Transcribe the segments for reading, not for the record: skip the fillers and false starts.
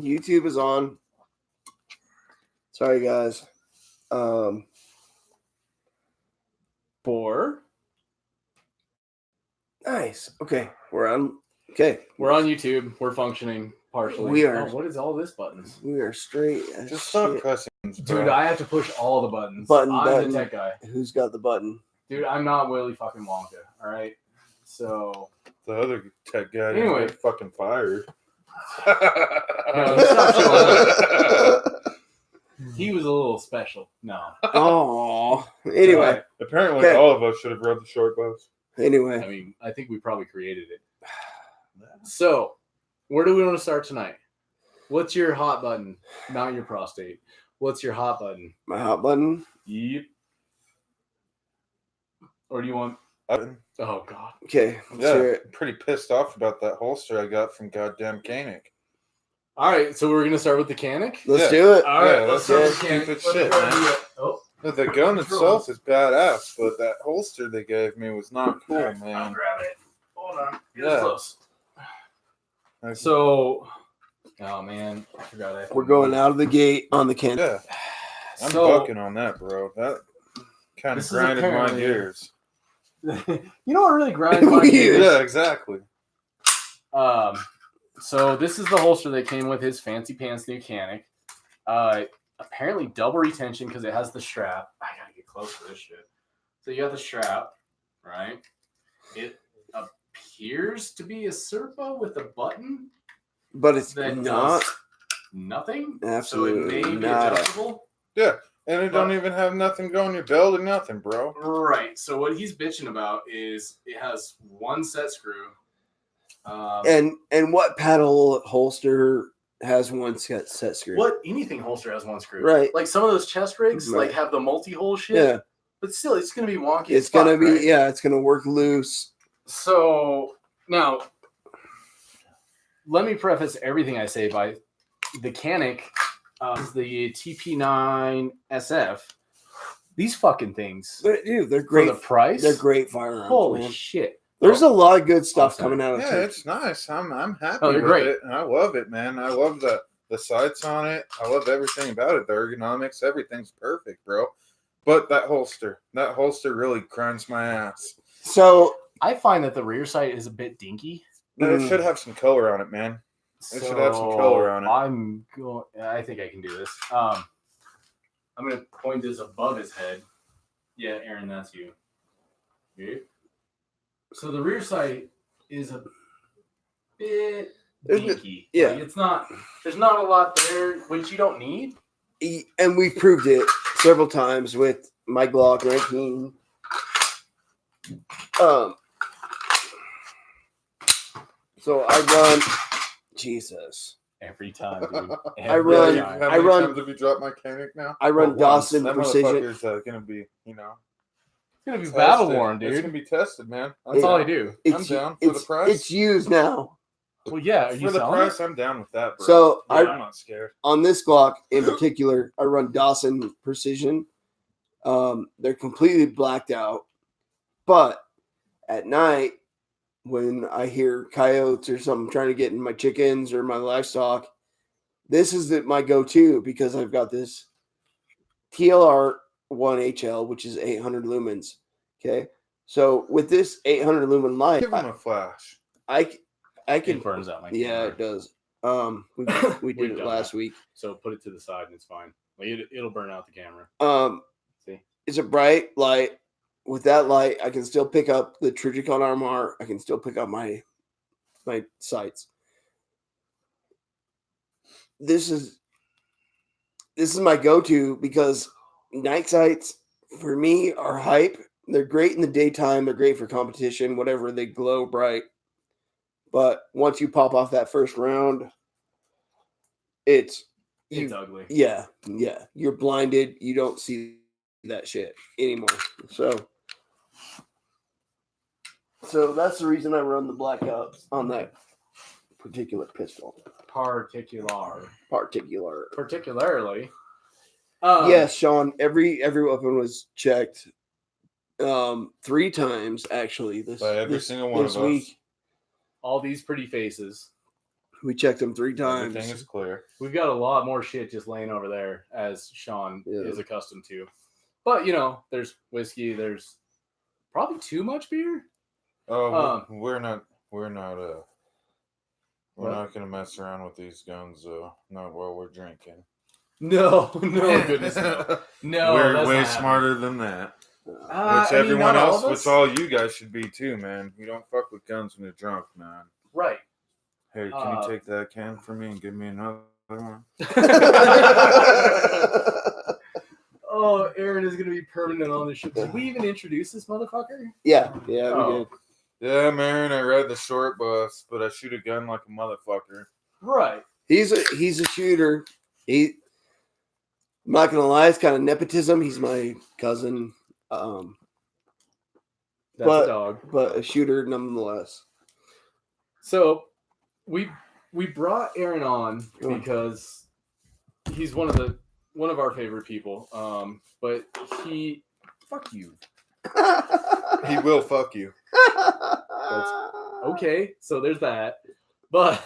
YouTube is on. Sorry, guys. 4. Nice. Okay, we're on. Okay, We're on YouTube. We're functioning partially. We are. Oh, what is all this buttons? we are straight. Just stop pressing, bro. Dude, I have to push all the buttons. Button. I'm the tech guy. Who's got the button? Dude, I'm not Willy fucking Wonka. All right. So The other tech guy Anyway. got fucking fired. no, stop showing up. He was a little special. No. Oh. Anyway. Apparently, Okay. all of us should have rode the short bus. Anyway. I mean, I think we probably created it. So, where do we want to start tonight? What's your hot button? Not your prostate. What's your hot button? My hot button. Yep. Or do you want? Oh God. Okay. Let's Yeah, hear it. I'm pretty pissed off about that holster I got from goddamn Koenig. All right, so we're gonna start with the Canic. Let's Yeah. do it. All right, Yeah, let's that's start with the stupid Canic. shit, Let's man. do it. Oh, The gun itself is badass, but that holster they gave me was not cool, I'll man. grab it. Hold on. Get Yeah. close. I- So, oh man, I forgot. I We're going out of the gate on the can. Yeah, I'm So- bucking on that, bro. That kind of This is grinded my apparently- gears. You know what really grinds my Weird. gears? Yeah, exactly. So this is the holster that came with his fancy pants new Canic. Apparently double retention because it has the strap. I gotta get close to this shit. So you got the strap, right? It appears to be a Serpo with a button But it's that not. does nothing. Absolutely so it may be not. adjustable. Yeah, and it don't even have nothing going your belt or nothing, bro. Right. So what he's bitching about is it has one set screw. And what paddle holster has one set screw? What anything holster has one screw, Right. Like some of those chest rigs, Right. like have the multi-hole shit. Yeah. But still, it's gonna be wonky. It's as fuck, gonna be right? yeah. It's gonna work loose. So now, let me preface everything I say by the Canic, is the TP9 SF. These fucking things But dude, they're for great. the price. They're great firearms. Holy man. shit! There's a lot of good stuff Awesome. coming out of Yeah, Turkey. it's nice. I'm happy Oh, they're with great. it, and I love it, man. I love the sights on it. I love everything about it. The ergonomics, everything's perfect, bro. But that holster really grinds my ass. So I find that the rear sight is a bit dinky. It should have some color on it, man. It should have some color on it. I think I can do this. I'm gonna point this above his head. Yeah, Aaron, that's you. You? So the rear sight is a bit dinky. yeah. Like, it's not. There's not a lot there, which you don't need. and we've proved it several times with my Glock 19. So I run. Jesus. Every time, dude. I run- Yeah, how I many run- times have you dropped my Koenig now? I run Well, once. Dawson That Precision. motherfucker's gonna be, It's gonna be tested. battle worn, It's dude. gonna be tested, man. That's all I do. I'm down for the price. It's used now. Well, yeah. Are you For the selling price, it? I'm down with that, bro. So Yeah, I'm not scared. on this Glock in particular, I run Dawson Precision. They're completely blacked out, but at night when I hear coyotes or something trying to get in my chickens or my livestock, this is my go-to because I've got this TLR 1HL, which is 800 lumens. Okay, so with this 800 lumen light, Give him a flash. I can It burns out my yeah, camera. it does. We We've did it done last that. week. So put it to the side and it's fine. Like it'll burn out the camera. See? It's a bright light. With that light, I can still pick up the Trijicon Armor. I can still pick up my sights. This is my go-to because night sights for me are hype. They're great in the daytime. They're great for competition, whatever. They glow bright. But once you pop off that first round, It's ugly. yeah. You're blinded. You don't see that shit anymore. So that's the reason I run the Black Ops on that particular pistol. Particularly. Yes, Sean. Every weapon was checked 3 times actually this By every this, single one this of us. week. All these pretty faces. We checked them 3 times. Everything is clear. We've got a lot more shit just laying over there, as Sean Yeah. is accustomed to. But, you know, there's whiskey. There's probably too much beer. Oh, we're not What? gonna mess around with these guns, though. Not while we're drinking. No, goodness, no. No, we're that's way not smarter than that. happening. Which I mean, everyone not all else, of which us. all you guys should be too, man. You don't fuck with guns when you're drunk, man. Right. Hey, can you take that can for me and give me another one? Oh, Aaron is gonna be permanent on this ship. Did we even introduce this motherfucker? Yeah, we Oh. did. Yeah, man, I ride the short bus, but I shoot a gun like a motherfucker. Right. He's a shooter. I'm not gonna lie, it's kind of nepotism. He's my cousin, That's But- a dog. but a shooter nonetheless. So we brought Aaron on because he's one of our favorite people. But he fuck you. He will fuck you. Okay, so there's that. But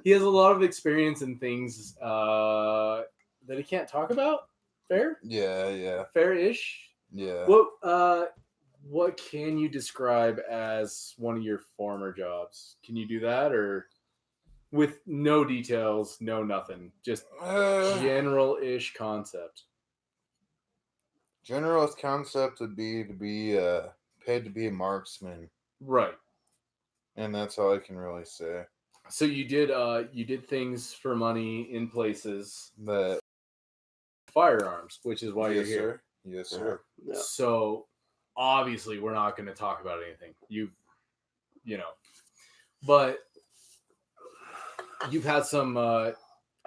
he has a lot of experience in things that he can't talk about. Fair? Yeah. Fair-ish? Yeah. What can you describe as one of your former jobs? Can you do that, or with no details, no nothing, just general-ish concept? General concept would be to be paid to be a marksman, Right. and that's all I can really say. So you did things for money in places, That firearms, which is why you're yes, here. sir. Yes, sir. Yeah. So obviously we're not going to talk about anything. But you've had some, I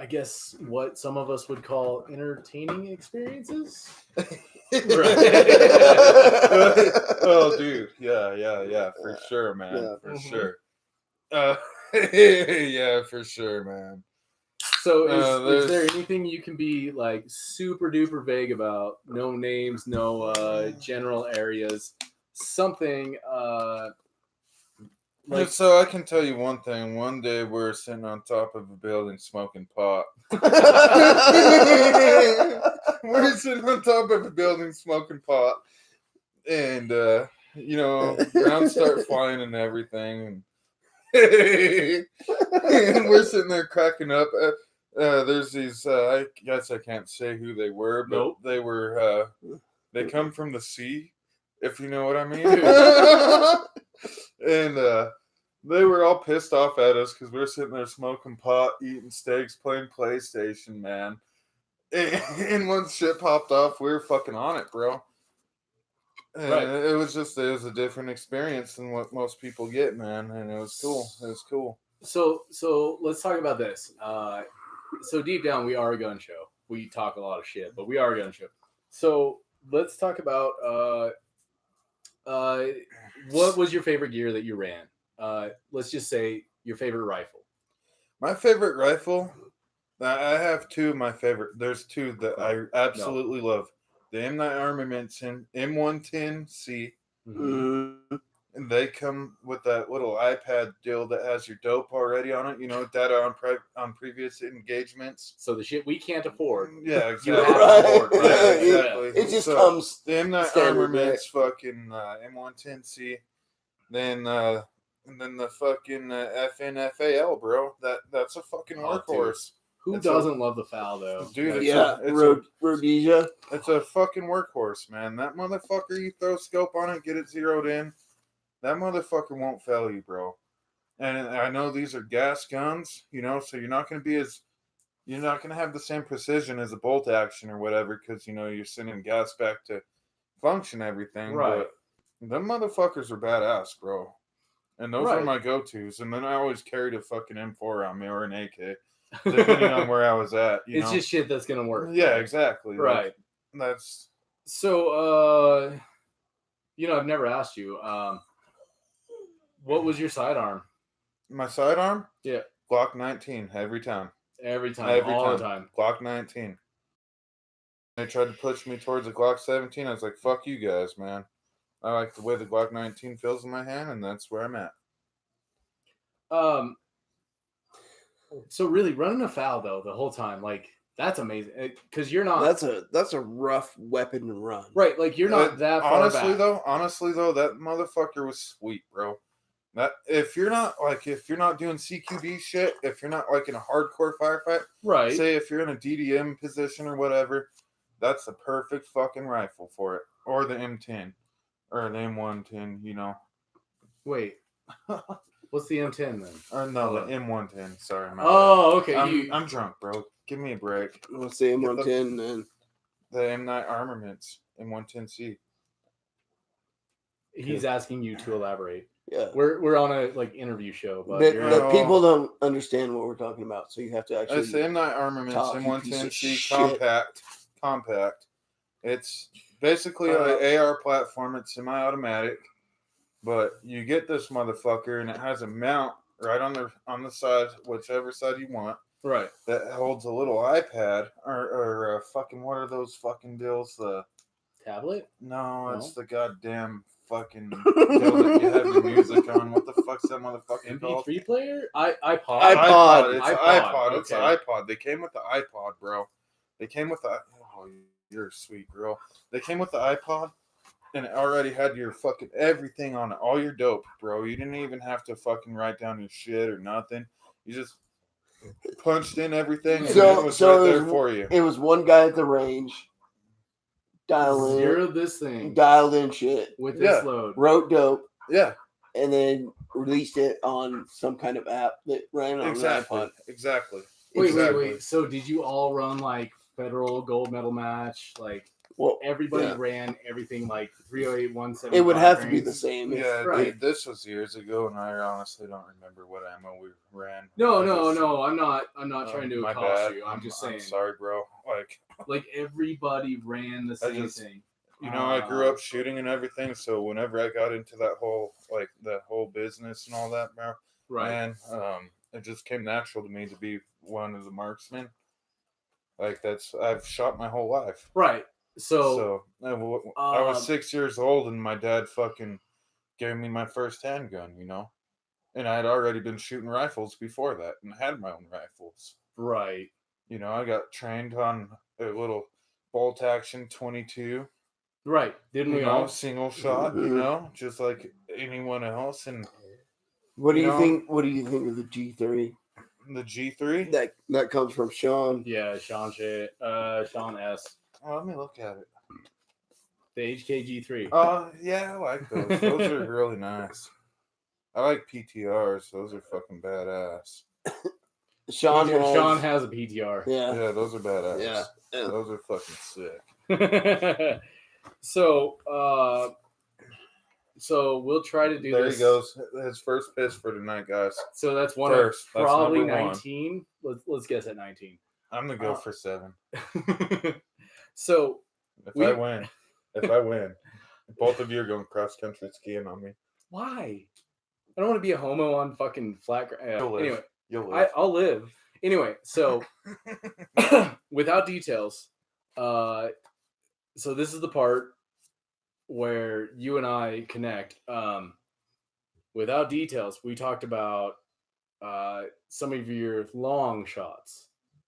guess, what some of us would call entertaining experiences. Oh, dude. Yeah. For sure, man. Yeah. For sure. Yeah, for sure, man. So is there anything you can be like super duper vague about? No names, no general areas, something like So I can tell you one thing. One day we're sitting on top of a building smoking pot. We're sitting on top of a building smoking pot, and rounds start flying and everything, and we're sitting there cracking up. There's these. I guess I can't say who they were, but Nope. they were. They come from the sea, if you know what I mean. And they were all pissed off at us because we were sitting there smoking pot, eating steaks, playing PlayStation, man. And once shit popped off, we were fucking on it, bro. And Right. it was a different experience than what most people get, man. And it was cool. So let's talk about this. So deep down, we are a gun show. We talk a lot of shit, but we are a gun show. So let's talk about what was your favorite gear that you ran? Let's just say your favorite rifle. My favorite rifle, I have two of my favorite. There's two that I absolutely love. The M9 Armaments and M110C. Mm-hmm. And they come with that little iPad deal that has your dope already on it. You know, data on previous engagements. So the shit we can't afford. Yeah, You exactly. have to afford. Right. Right, Yeah. exactly. It just So, comes. The M9 standard, Armaments, fucking M110C, then the fucking FNFAL, bro. That's a fucking workhorse. Who It's doesn't love the FAL though? Dude, Like, Yeah, Rhodesia. It's a fucking workhorse, man. That motherfucker, you throw a scope on it, get it zeroed in. That motherfucker won't fail you, bro. And I know these are gas guns, so you're not going to have the same precision as a bolt action or whatever, because you're sending gas back to function everything. Right. But them motherfuckers are badass, bro. And those Right. were my go-tos. And then I always carried a fucking M4 on me or an AK, depending on where I was at. It's just shit that's gonna work. Yeah, exactly. Right. Like, that's So I've never asked you. What was your sidearm? my sidearm. Yeah. Glock 19 every time. Every time, Every all time. the time. Glock 19. They tried to push me towards a Glock 17. I was like, fuck you guys, man. I like the way the Glock 19 feels in my hand, and that's where I'm at. So really running a foul though the whole time, like that's amazing because you're not. That's a rough weapon to run. Right, like you're not that far honestly back. Honestly though, that motherfucker was sweet, bro. That if you're not doing CQB shit, if you're not like in a hardcore firefight, Right. say if you're in a DDM position or whatever, that's the perfect fucking rifle for it, or the M10 or the M110, you know. Wait, what's the M10 then? Or no, the M110. Sorry, my Oh, okay. I'm drunk, bro. Give me a break. Let's say M110 then. The M9 Armaments M110C. He's asking you to elaborate. Yeah, we're on a like interview show, but the people don't understand what we're talking about, so you have to actually. It's the M9 Armaments M110C compact. It's basically an AR platform. It's semi-automatic, but you get this motherfucker, and it has a mount right on the side, whichever side you want. Right. That holds a little iPad or fucking what are those fucking deals? The tablet? No, it's the goddamn fucking deal that you have your music on. What the fuck's that motherfucking called? MP3 player? iPod. It's an iPod. Okay. It's an iPod. They came with the iPod, bro. They came with the. Oh, you're a sweet girl. They came with the iPod, and it already had your fucking everything on it. All your dope, bro. You didn't even have to fucking write down your shit or nothing. You just punched in everything, and it was right there for you. It was one guy at the range. Dialed in shit with this load. Wrote dope. Yeah. And then released it on some kind of app that ran on an iPod. Exactly. Wait. So did you all run like federal gold medal match? Like everybody ran everything like 308, 175. It would have to be the same. Yeah, right. This was years ago, and I honestly don't remember what ammo we ran. No. I'm not trying to accost you. I'm just saying. I'm sorry, bro. Like everybody ran the same thing. You know, I grew up shooting and everything, so whenever I got into that whole business and all that, bro, man, it just came natural to me to be one of the marksmen. Like I've shot my whole life. Right. So I was 6 years old, and my dad fucking gave me my first handgun, you know, and I had already been shooting rifles before that, and had my own rifles. Right. You know, I got trained on a little bolt action 22. Right. Didn't we all? Single shot, you know, just like anyone else. And what do you think? What do you think of the G3? The G3 that comes from Sean. Yeah, Sean S. Oh, let me look at it. The HKG3. Oh, yeah, I like those. Those are really nice. I like PTRs. Those are fucking badass. Sean has a PTR. Yeah, those are badass. Yeah, those are fucking sick. So we'll try to do there this. There he goes. His first pitch for tonight, guys. So that's probably 19. Let's guess at 19. I'm gonna go for 7. So if I win, both of you are going cross country skiing on me. Why? I don't want to be a homo on fucking flat ground. Anyway, you'll live. I'll live. Anyway, so without details, so this is the part where you and I connect. Without details, we talked about some of your long shots.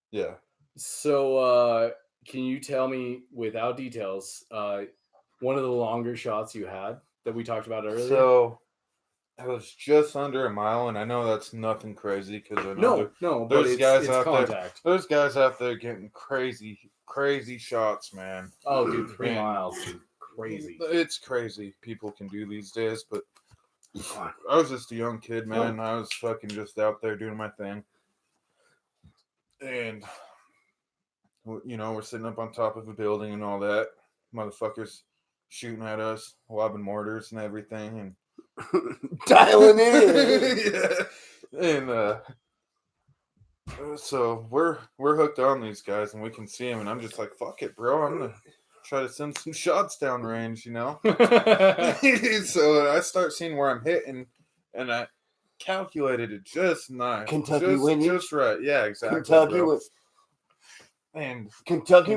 Yeah. So can you tell me, without details, one of the longer shots you had that we talked about earlier? So it was just under a mile, and I know that's nothing crazy because I know there's guys out there. There's guys out there getting crazy shots, man. Oh, dude, 3 miles, dude. Crazy. It's crazy. People can do these days, but I was just a young kid, man. I was fucking just out there doing my thing, and you know, we're sitting up on top of a building and all that. Motherfuckers shooting at us, lobbing mortars and everything, and dialing in. Yeah. And so we're hooked on these guys, and we can see them, and I'm just like, fuck it, bro. I'm gonna try to send some shots down range, you know. So I start seeing where I'm hitting, and I calculated it just nice. Kentucky windage, just right. Yeah, exactly. Kentucky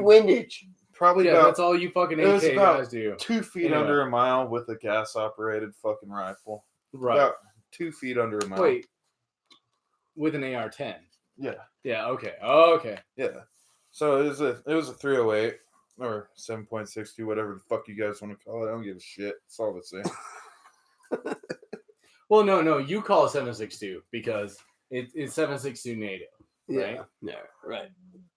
windage. Probably that's all you fucking AK guys do. 2 feet under a mile with a gas operated fucking rifle. Right. About 2 feet under a mile. Wait, with an AR-10. Yeah. Yeah. Okay. Oh, okay. Yeah. So it was a 308 or 7.62, whatever the fuck you guys want to call it. I don't give a shit. It's all the same. Well, no. You call it 7.62 because it's 7.62 NATO. Right? Yeah. Yeah. Right.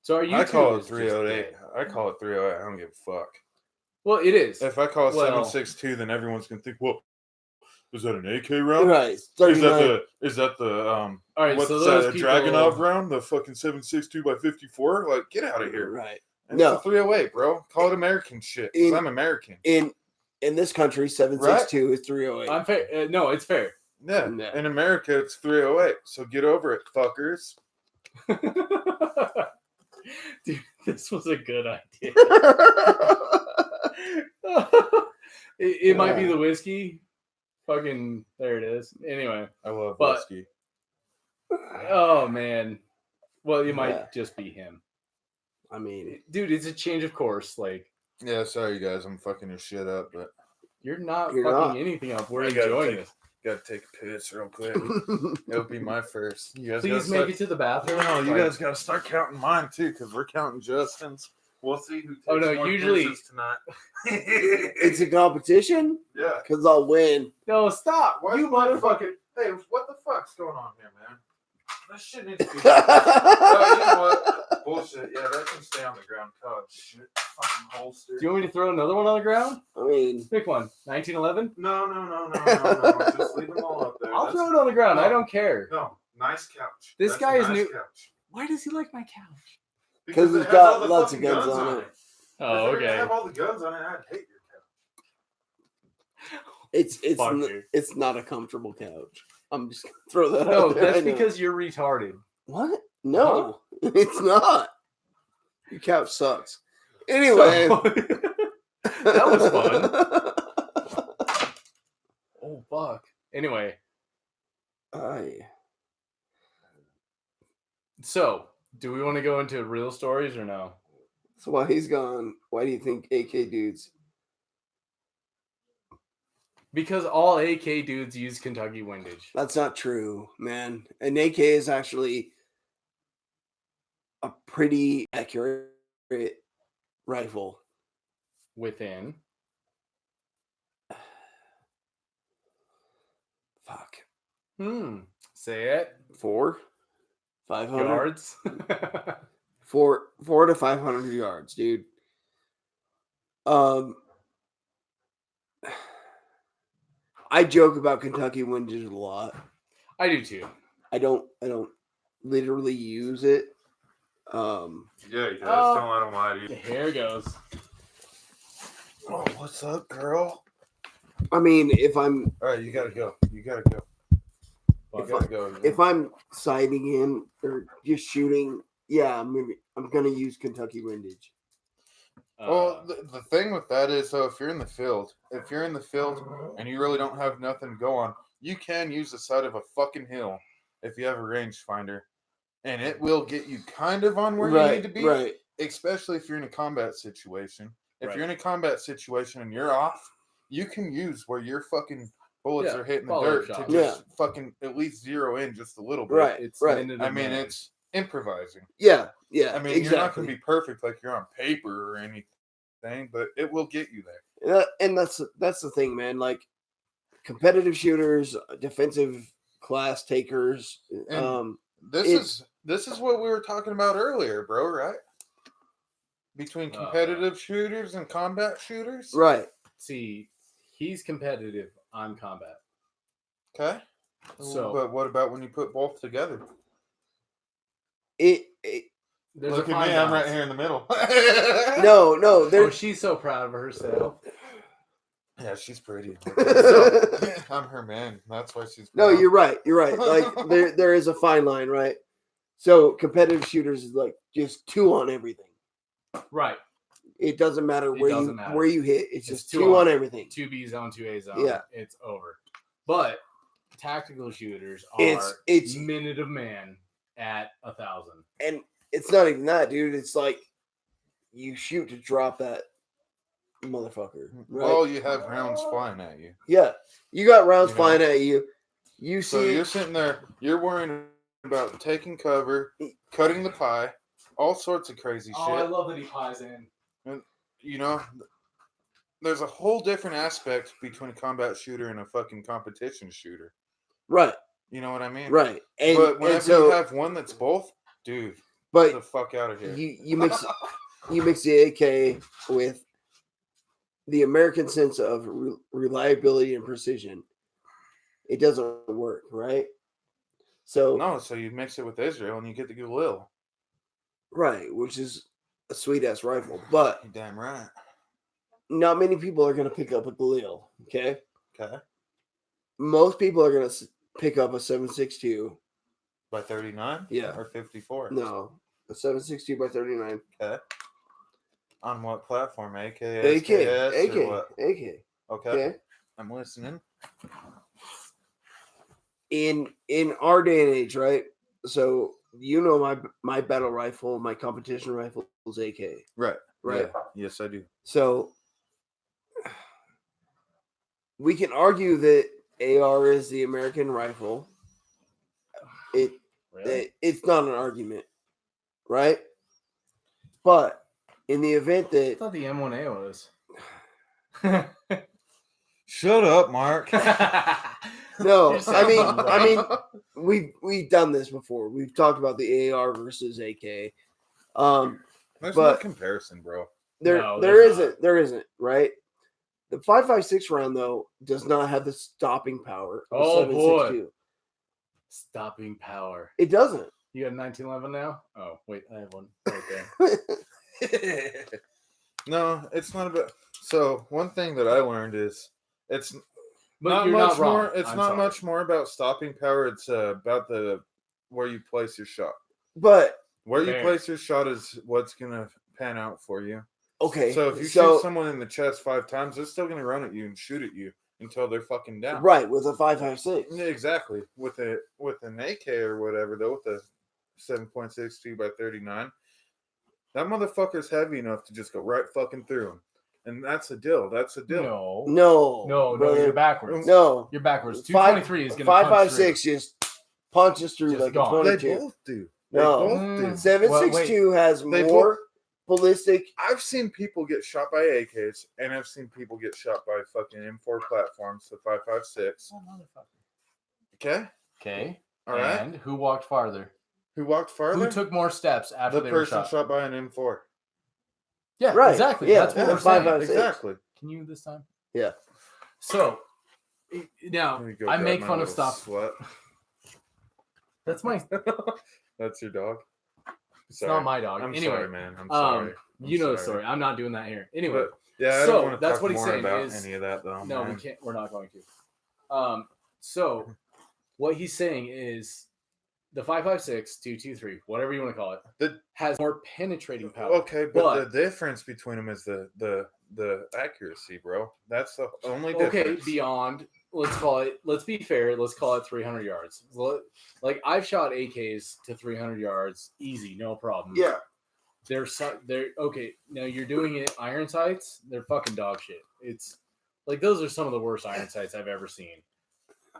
So are you? I call it just 308. dead? I call it 308. I don't give a fuck. Well, it is. If I call it Well- 7.62, then everyone's gonna think, well, is that an AK round? Right. Is 39. that the All right. what's So that, those a people, Dragunov round? The fucking 7.62 by 54? Like, get out of here. Right. It's No. a 308, bro. Call it American shit. 'Cause I'm American. In this country, 7.62 is 308. I'm fair. No, it's fair. Yeah. No. In America, it's 308. So get over it, fuckers. Dude, this was a good idea. it might be the whiskey. Fucking there it is. Anyway, I love But- whiskey. oh man. Well, it might Yeah. just be him. I mean, Dude, it's a change of course. Like Yeah, sorry guys, I'm fucking your shit up, but you're not You're fucking not. anything up. We're I gotta enjoying take- this. gotta take a piss real quick. It'll be my first. You guys Please make it to the bathroom. No, you Like, guys gotta start counting mine too, because we're counting Justin's. We'll see who takes Oh, no, more usually- pisses tonight. it's a competition Yeah. because I'll win. No, stop. Why You is my motherfucker. Hey, what the fuck's going on here, man? This shit needs to be. Oh, you know what? Bullshit. Yeah, that can stay on the ground. God, shit. Fucking holster. Do you want me to throw another one on the ground? I mean, Pick one. 1911? No. Just leave them all up there. I'll That's- throw it on the ground. I No. don't care. No, nice couch. This That's guy a is nice new- Couch. Why does he like my couch? because it it's has all got the lots of fucking guns on it. Oh, If it didn't okay. have all the guns on it, I'd hate your couch. Fucker. It's not a comfortable couch. I'm just gonna throw that No, out there. I that's know. because you're retarded. What? No, it's not. Your couch sucks. Anyway, So- that was fun. Oh, fuck. Anyway, Aye. so do we want to go into real stories or no? So while he's gone, why do you think AK dudes? Because all AK dudes use Kentucky windage. That's not true, man. An AK is actually a pretty accurate rifle. Within. Fuck. Say it. 500 Yards. 4 to 500 yards, dude. I joke about Kentucky windage a lot. I do too. I don't literally use it. Yeah, he does. Oh. Don't let him lie to you. Here it goes. Oh, what's up, girl? I mean, if I'm All right, you gotta go. You gotta go. You Fuck. gotta go. if I'm sighting in or just shooting, yeah, I'm gonna use Kentucky windage. Well, the thing with that is, so if you're in the field and you really don't have nothing to go on, you can use the side of a fucking hill if you have a rangefinder, and it will get you kind of on where you need to be, right. especially if you're in a combat situation. If Right. you're in a combat situation and you're off, you can use where your fucking bullets Yeah, are hitting the follow dirt shot. to just fucking at least zero in just a little bit. Right. it's right. minute I of mean, man. it's improvising. Yeah. I mean, exactly. you're not going to be perfect like you're on paper or anything, but it will get you there. And that's the thing, man. Like competitive shooters, defensive class takers. And It's- This is what we were talking about earlier, bro, right? Between competitive shooters and combat shooters. Right. See, he's competitive. I'm combat. Okay. So- but what about when you put both together? It There's Look a at fine me, I'm right balance. here in the middle. no. Oh, There's she's so proud of herself. Yeah, she's pretty. no. I'm her man. That's why she's. No, proud. you're right. You're right. Like there is a fine line, right? So competitive shooters is like just 2 on everything. Right. It doesn't matter It where doesn't matter. where you hit. It's It's just 2 2 on. on everything. 2B zone, 2A zone. Yeah. It's over. But tactical shooters are It's minute of man at 1,000. and it's not even that, dude. It's like you shoot to drop that motherfucker. Right? Well, you have rounds flying at you. Yeah, you got rounds You know? flying at you. You So see, you're sitting there, you're worrying about taking cover, cutting the pie, all sorts of crazy Oh, I shit. love that he pies in. You know, there's a whole different aspect between a combat shooter and a fucking competition shooter. Right. You know what I mean? Right. But whenever you have one that's both, dude, get the fuck out of here. You mix the AK with the American sense of reliability and precision. It doesn't work, right? So No, so you mix it with Israel and you get the Galil. right, which is a sweet ass rifle, but You're damn right. not many people are going to pick up a Galil. Okay. Okay. Most people are going to pick up a 7.62 by 39. Yeah. Or 54. No, a 7.62 by 39. Okay. On what platform? AK, AK, SKS, AK, or what? AK. Okay. I'm listening. In our day and age, right? So you know my battle rifle, my competition rifle is AK. Right. Right. Yeah. Yes, I do. So we can argue that AR is the American rifle. It's not an argument, right? But in the event I that thought the M1A was. Shut up, Mark. no, You're saying I mean, we've done this before. We've talked about the AR versus AK. There's but no comparison, bro. There isn't, right? The 5.56 round though does not have the stopping power of Oh, 7.62. boy. Stopping power. It doesn't. You got 1911 now? Oh, wait, I have one right there. No, it's not about. So one thing that I learned is it's But not you're much not wrong. more. It's I'm not sorry. much more about stopping power. It's about the where you place your shot. But Where you Fair. place your shot is what's gonna pan out for you. okay, So if you shoot someone in the chest 5 times, they're still gonna run at you and shoot at you until they're fucking down. right with a 5.56. Yeah, exactly. With an AK or whatever though, with a 7.62 by 39, that motherfucker's heavy enough to just go right fucking through him. And that's a deal. That's a deal. No, brother. You're backwards. No, You're backwards. 223 is going to 5.56 just punches through Just like gone. a They 22. both do. No. They both do. 7.62 has They more ballistic. I've seen people get shot by AKs, and I've seen people get shot by fucking M4 platforms, the 5.56. Oh, motherfucker. Okay? Okay. All right. And who walked farther? Who walked farther? Who took more steps after the they were person shot? shot by an M4. Yeah, Right. exactly. Yeah, That's what yeah, we're saying. 5.56. Exactly. Can you this time? Yeah. So, now, Let me go I grab make my fun of little stuff. Slut. That's my... That's your dog? It's not my dog. I'm anyway, sorry, man. I'm sorry. you know the sorry. story. I'm not doing that here. Anyway. But, yeah, I so don't want to that's talk what he's more saying about is, any of that, though. No, man. we can't. We're not going to. So what he's saying is the 5.56, 223, whatever you want to call it, has more penetrating power. Okay, but the difference between them is the accuracy, bro. That's the only difference. Okay, beyond. Let's be fair, let's call it 300 yards. Like, I've shot AKs to 300 yards, easy, no problem. Yeah. They're okay, now you're doing it iron sights, they're fucking dog shit. It's, like, those are some of the worst iron sights I've ever seen.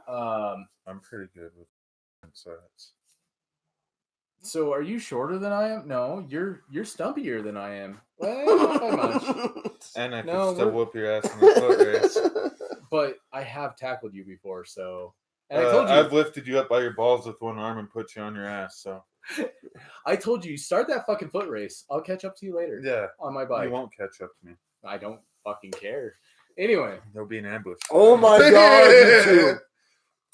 I'm pretty good with sights. So are you shorter than I am? No, you're stumpier than I am. Well, not by much. And I No, can still we're- whoop your ass in the foot race. But I have tackled you before, so. And I told you, I've lifted you up by your balls with one arm and put you on your ass. So I told you, start that fucking foot race. I'll catch up to you later. yeah, On my bike. you won't catch up to me. I don't fucking care. Anyway. There'll be an ambush. Oh my god, you two.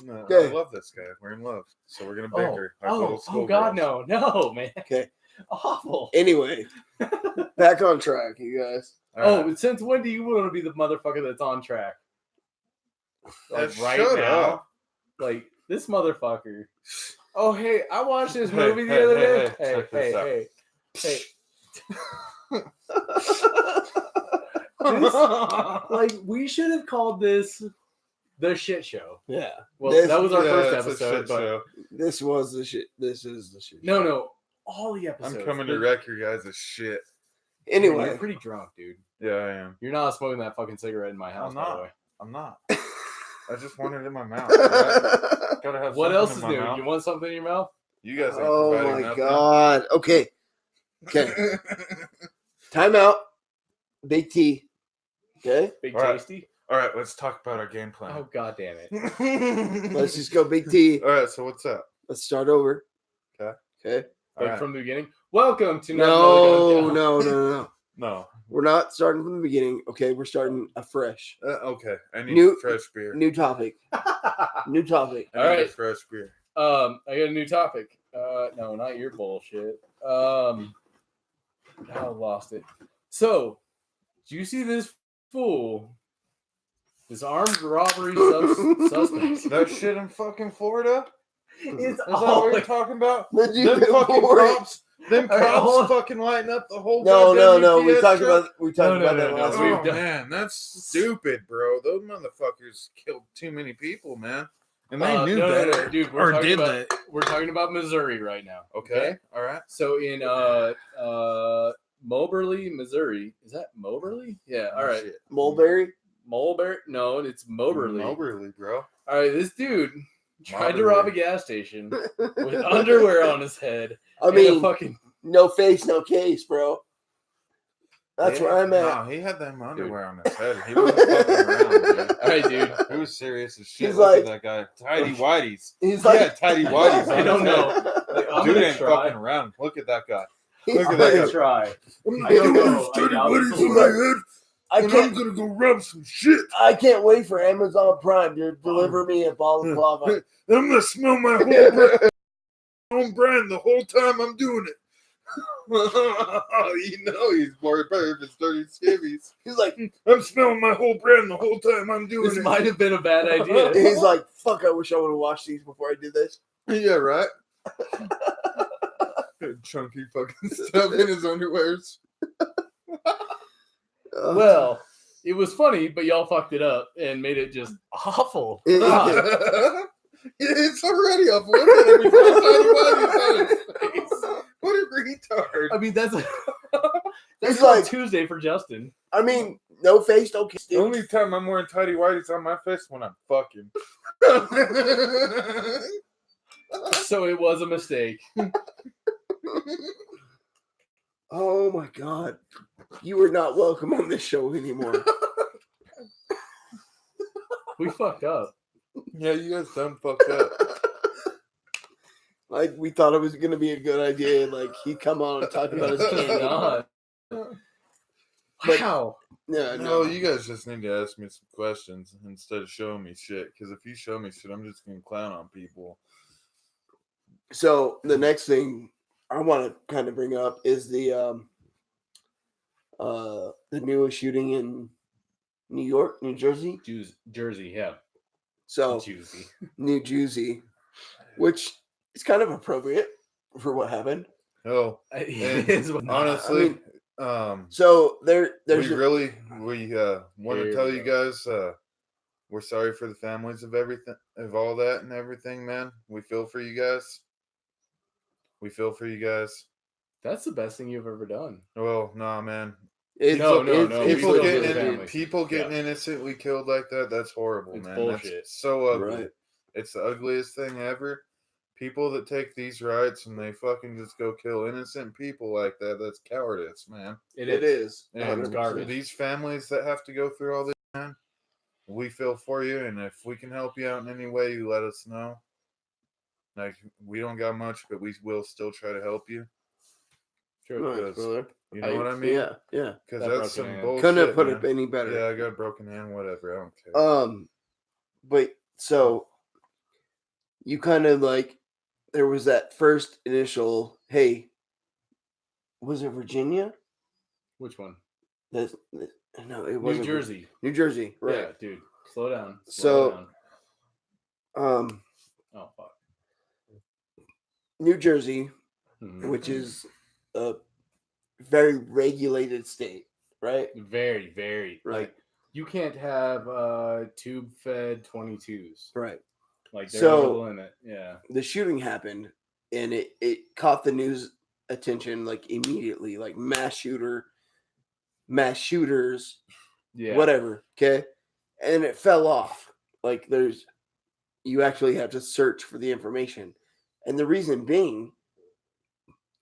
No, Okay. I love this guy. We're in love, so we're gonna bicker. like little Oh God, schoolgirls. no, man. Okay. Awful. Anyway, back on track, you guys. All right. Since when do you want to be the motherfucker that's on track? Like right shut now? up. Like this motherfucker. Oh hey, I watched this Hey, movie the hey, other hey, day. hey, check this out. Like we should have called this the shit show. Yeah. Well, that was our first it's a episode, shit but show. This was the shit. This is the shit. no, all the episodes. I'm coming to wreck your guys' shit. You're Anyway, pretty drunk, dude. Yeah, I am. You're not smoking that fucking cigarette in my house, I'm by the not. way. I'm not. I just want it in my mouth. Right? Gotta have What something else in is my new? mouth. You want something in your mouth? You guys ain't Oh providing my nothing. god. Okay. Time out. Big T. Okay. Big All right. Tasty. All right, let's talk about our game plan. Oh god damn it! Let's just go Big T. All right, so what's up? Let's start over. Okay. Okay. Like All right. from the beginning. Welcome to No. No. We're not starting from the beginning. Okay, we're starting afresh. Okay. I need New- fresh beer. New topic. New topic. I need All a right. fresh beer. I got a new topic. No, not your bullshit. I lost it. So, do you see this fool? This armed robbery suspect. That shit in fucking Florida? It's Is that what you're talking about? Did you Them get fucking bored? cops. Them All right, cops hold on. fucking lighting up the whole. No. goddamn We UPS talked truck. about No, that no, last no. week. Oh done- man, that's stupid, bro. Those motherfuckers killed too many people, man, and they knew no, that. no, dude. or did that. We're talking about Missouri right now. Okay, all right. So in Moberly, Missouri. Is that Moberly? Yeah. All right. Shit. Mulberry. Mulberry? No, it's Moberly. Moberly, bro. All right. This dude tried to Moberly. rob a gas station with underwear on his head. I and mean, a fucking no face, no case, bro. That's where I'm at. No, he had them underwear on his head. He wasn't fucking around, dude. all right, dude. He was serious as shit. He's Look like- at that guy. Tidy whities. He's Yeah, like, tidy whities. I don't know. Like, I'm Dude gonna ain't try. fucking around. Look at that guy. He's Look at I'm that gonna guy. try. I'm I don't know. tidy I doubt whities it's on my head, I and I'm can't. gonna go rub some shit. I can't wait for Amazon Prime to deliver me a balaclava. And I'm gonna smell my whole breath, own brand the whole time I'm doing it. You know he's more better if it's dirty skivvies. He's like, I'm smelling my whole brand the whole time I'm doing This it. might have been a bad idea. he's like, fuck! I wish I would have watched these before I did this. Yeah, right. Chunky fucking stuff in his underwears. Well, it was funny, but y'all fucked it up and made it just awful. It- God. It's already up. Look at him. He's got tiny whities on his face. What a retard. I mean, that's It's like like- Tuesday for Justin. I mean, no face, no case. The dude. only time I'm wearing tidy whities on my face when I'm fucking. So it was a mistake. Oh my god, you are not welcome on this show anymore. We fucked up. Yeah, you guys done fucked up. Like we thought it was gonna be a good idea. Like he'd come on and talk about his candy. Not. But- Wow. Yeah, No, no. you guys just need to ask me some questions instead of showing me shit. Because if you show me shit, I'm just gonna clown on people. So the next thing I want to kind of bring up is the newest shooting in New York, New Jersey. Jersey, yeah. So Juicy. New Jersey, which is kind of appropriate for what happened. Oh, It is what- honestly, So there's we want Here to tell we you guys we're sorry for the families of everything, of all that and everything, man. We feel for you guys. We feel for you guys. That's the best thing you've ever done. Well, nah, man. it's, No, it's- no, it's People feel for getting the legit. families. people getting innocently killed like that, that's horrible, It's man. bullshit. That's so ugly. Right. It's the ugliest thing ever. People that take these rights and they fucking just go kill innocent people like that, that's cowardice, man. It is. And It's garbage. these families that have to go through all this, man, we feel for you. And if we can help you out in any way, you let us know. Like, we don't got much, but we will still try to help you. True. Nice, Because- brother. You know what I mean? Yeah, yeah. Because That that's broken some hand. bullshit. Couldn't have put man. it any better. Yeah, I got a broken hand, whatever. I don't care. But so you kind of like there was that first initial, hey, was it Virginia? Which one? No, it New wasn't. Jersey. New Jersey, Yeah, right? dude. Slow down. So- down. Oh, fuck. New Jersey, Mhm. which is a very regulated state, right? Very, very. Right. Like, you can't have tube fed 22s. Right. Like, they're So- over the limit. Yeah. The shooting happened, and it caught the news attention like immediately, like mass shooters, Yeah. whatever. Okay. And it fell off. Like you actually have to search for the information. And the reason being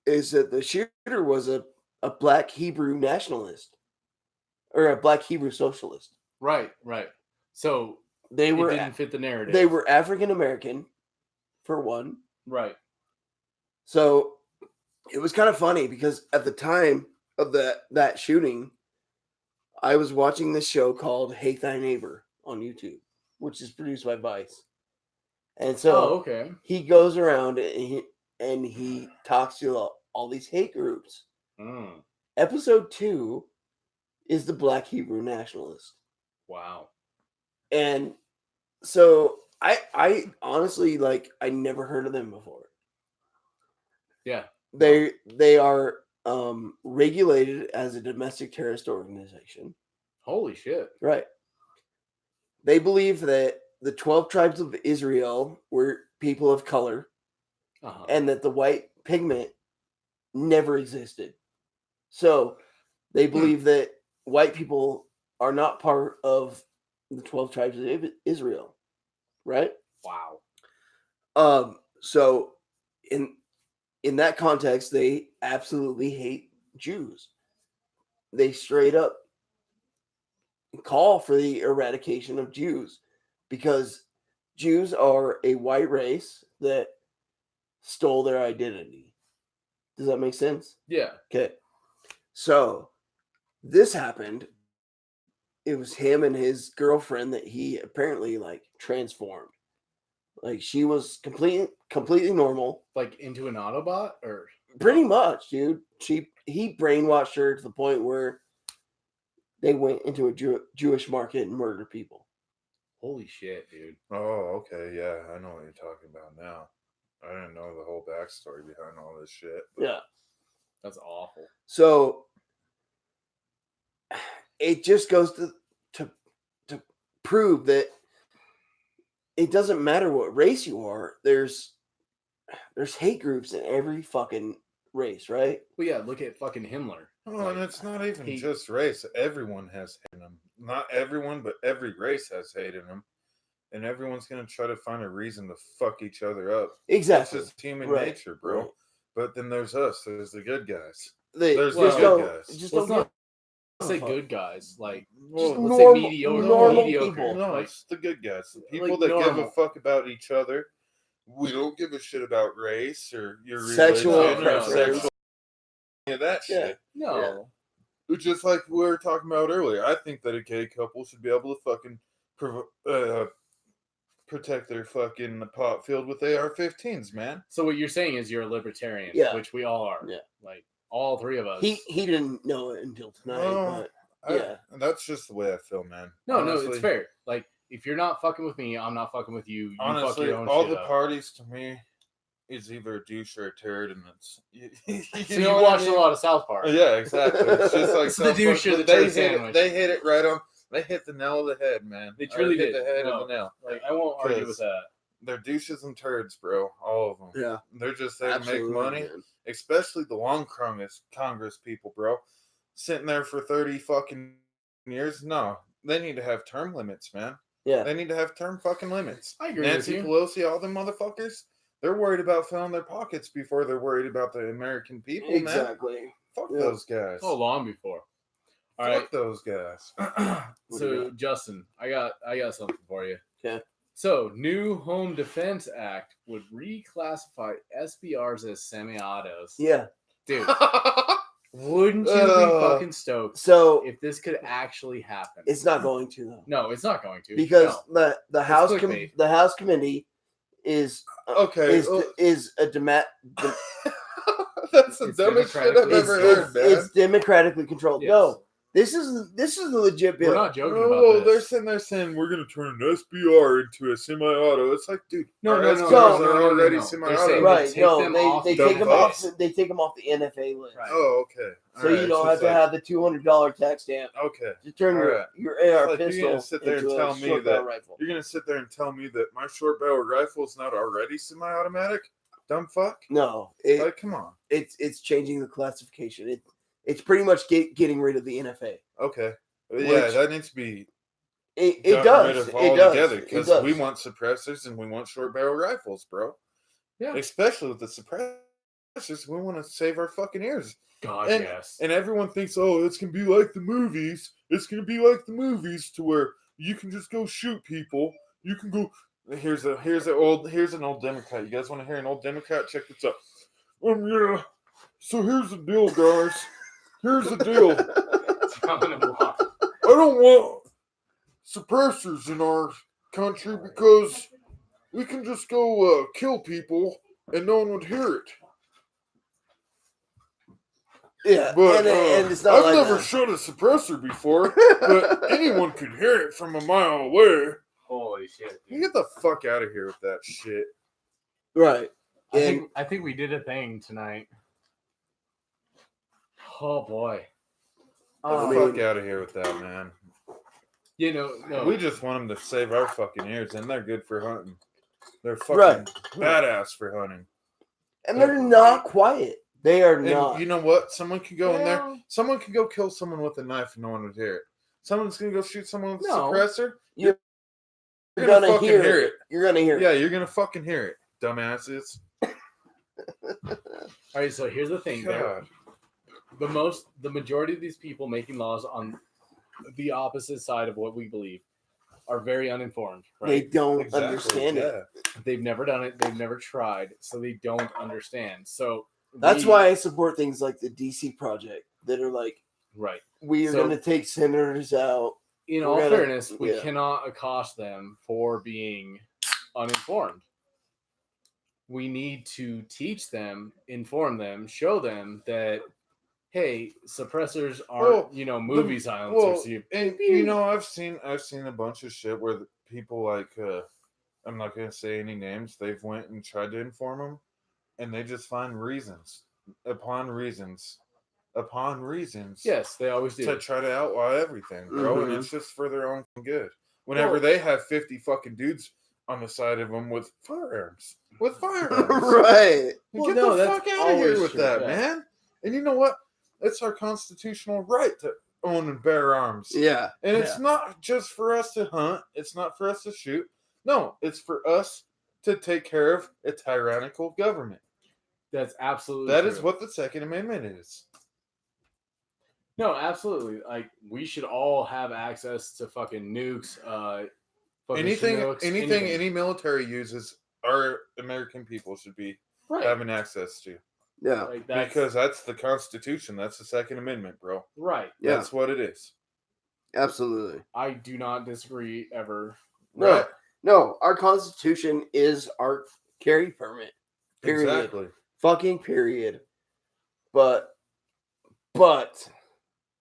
is that the shooter was a black Hebrew nationalist or a black Hebrew socialist. Right. So They it were didn't fit the narrative. They were African American, for one. Right. So it was kind of funny because at the time of that shooting, I was watching this show called Hate Thy Neighbor on YouTube, which is produced by Vice. And so okay. he goes around and he talks to all these hate groups. Episode 2 is the Black Hebrew Nationalist. Wow. And so I honestly, like, I never heard of them before. Yeah. They are regulated as a domestic terrorist organization. Holy shit. Right. They believe that the 12 tribes of Israel were people of color, and that the white pigment never existed. So they believe that white people are not part of the 12 tribes of Israel. Right? Wow. So in that context, they absolutely hate Jews. They straight up call for the eradication of Jews because Jews are a white race that stole their identity. Does that make sense? Yeah. Okay. So this happened. It was him and his girlfriend that he apparently like transformed. Like she was completely normal. Like into an Autobot or pretty much, dude. He brainwashed her to the point where they went into a Jewish market and murdered people. Holy shit, dude. Oh, okay. Yeah, I know what you're talking about now. I didn't know the whole backstory behind all this shit. Yeah. That's awful. So it just goes to prove that it doesn't matter what race you are. There's hate groups in every fucking race, right? Well, yeah, look at fucking Himmler. Oh, and it's not even just race. Everyone has hate in them. Not everyone, but every race has hate in them. And everyone's going to try to find a reason to fuck each other up. Exactly. It's just human nature, bro. Right. But then there's us. There's the good guys. There's the good guys. Just let's don't not say good guys. Like, just let's normal, say mediocre. normal mediocre. people. No, Like, it's the good guys. The people like that give normal. a fuck about each other. We don't give a shit about race or your Sexual religion or preference. sexual any of that Yeah. shit. no. It's just like we were talking about earlier. I think that a gay couple should be able to fucking protect their fucking pot filled with AR-15s, man. So what you're saying is you're a libertarian, Yeah. which we all are. Yeah. Like all three of us. He didn't know it until tonight, No, but that's just the way I feel, man. No, Honestly, it's fair. Like if you're not fucking with me, I'm not fucking with you. You fuck Honestly, your own all shit the up. parties to me is either a douche or a turd, and it's So you watched a lot of South Park. Yeah, exactly. It's just like It's the douche or the they turd hit sandwich. They hit it right on. They hit the nail of the head, man. They truly hit did. the head No. of the nail. Like I won't argue with that. They're douches and turds, bro. All of them. yeah, They're just there absolutely, to make money, man. especially the long Congress people, bro. Sitting there for 30 fucking years. No, they need to have term limits, man. Yeah, They need to have term fucking limits. I agree Nancy with you. Pelosi, all them motherfuckers, they're worried about filling their pockets before they're worried about the American people, man. exactly. Fuck Yeah. those guys. Oh, long before. All Fuck right. those guys. What do you So Justin, I got something for you. Okay. So, new Home Defense Act would reclassify SBRs as semi-autos. Yeah. Dude, wouldn't you be fucking stoked So if this could actually happen? it's not going to though, No, it's not going to. because No. the House clickbait. the House committee is Okay, is a That's the It's dumbest shit I've democratically- ever heard, man. it's democratically controlled. Yes. No, this is a legit bill. We're not joking Oh, about they're this. sitting there saying we're going to turn an SBR into a semi-auto. It's like, dude, No, our no, SBRs no, are no, already no. semi-auto. They're saying Right? take No, them off they the take them off. bus. They take them off the NFA list, Right. Oh, okay. so you don't have to have the $200 tax stamp Okay. to turn Alright. your AR Like, you're pistol gonna sit there and into tell a me short barrel that- rifle. You're going to sit there and tell me that my short barrel rifle is not already semi-automatic? Dumb fuck. No, Like, come on. it's changing the classification. It's pretty much getting rid of the NFA. Okay. Which- Yeah, that needs to be It gotten rid does. of It does. altogether It because does. we want suppressors and we want short barrel rifles, bro. Yeah. Especially with the suppressors, we want to save our fucking ears. God, And, yes. and everyone thinks, oh, it's gonna be like the movies. It's gonna be like the movies to where you can just go shoot people. You can go. Here's an old Democrat. You guys want to hear an old Democrat? Check this out. Yeah. So here's the deal, guys. Here's the deal. I don't want suppressors in our country because we can just go kill people and no one would hear it. Yeah, But and it's not I've like never that. shot a suppressor before, but anyone could hear it from a mile away. Holy shit. You get the fuck out of here with that shit. Right. I think we did a thing tonight. Oh boy. Get the fuck out of here with that, man. You know, no. We just want them to save our fucking ears, and they're good for hunting. They're fucking badass for hunting. And they're not quiet. They are And not. you know what? Someone could go in there. Someone could go kill someone with a knife and no one would hear it. Someone's gonna go shoot someone with a suppressor. You're gonna fucking hear it. You're gonna hear it. Yeah, you're gonna fucking hear it, dumbasses. All right, so here's the thing. God. The majority of these people making laws on the opposite side of what we believe are very uninformed. Right? They don't understand it. They've never done it. They've never tried, so they don't understand. So that's why I support things like the DC Project that are like, right, we are going to take senators out. In all fairness, we cannot accost them for being uninformed. We need to teach them, inform them, show them that, hey, suppressors aren't, movie silencers. And I've seen a bunch of shit where the people like, I'm not gonna say any names. They've went and tried to inform them, and they just find reasons upon reasons. Yes, they always do. To try to outlaw everything, bro, and it's just for their own good. Whenever they have 50 fucking dudes on the side of them with firearms. Right. Get the fuck out of here with that, man. And you know what? It's our constitutional right to own and bear arms. Yeah. And it's not just for us to hunt. It's not for us to shoot. No, it's for us to take care of a tyrannical government. That's absolutely That true. is what the Second Amendment is. No, absolutely. Like, we should all have access to fucking nukes. Anything any military uses, our American people should be having access to. Yeah. Like because that's the Constitution. That's the Second Amendment, bro. Right. Yeah. That's what it is. Absolutely. I do not disagree ever. No. Right? No, our Constitution is our carry permit. Period. Exactly. Fucking period. But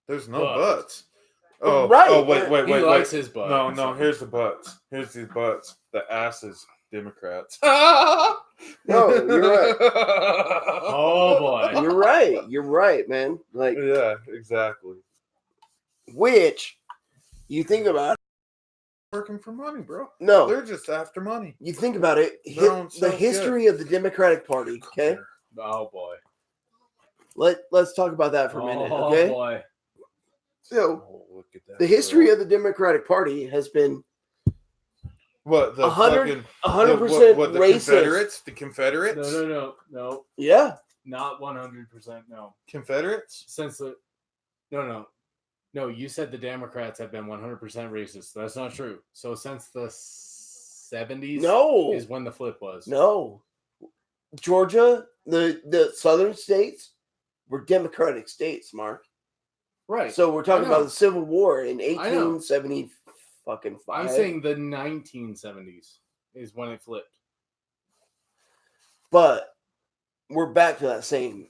there's no buts. Oh, right. Oh, wait. He likes his butt. No, here's the butts. Here's these butts. The asses, Democrats. No, you're right. Oh, boy. You're right, man. Like, yeah, exactly. Which, you think about it. Working for money, bro. No. They're just after money. You think about it. The history of the Democratic Party, okay? Oh, boy. Let's talk about that for a minute, okay? Oh, boy. So, look at that, the history of the Democratic Party has been what, the 100% the racist. The Confederates? No. Yeah. Not 100%, no. Confederates? Since the No, you said the Democrats have been 100% racist. That's not true. So since the 70s is when the flip was. No. Georgia, the southern states were Democratic states, Mark. Right. So we're talking about the Civil War in 1870 fucking 5. I'm saying the 1970s is when it flipped. But we're back to that same.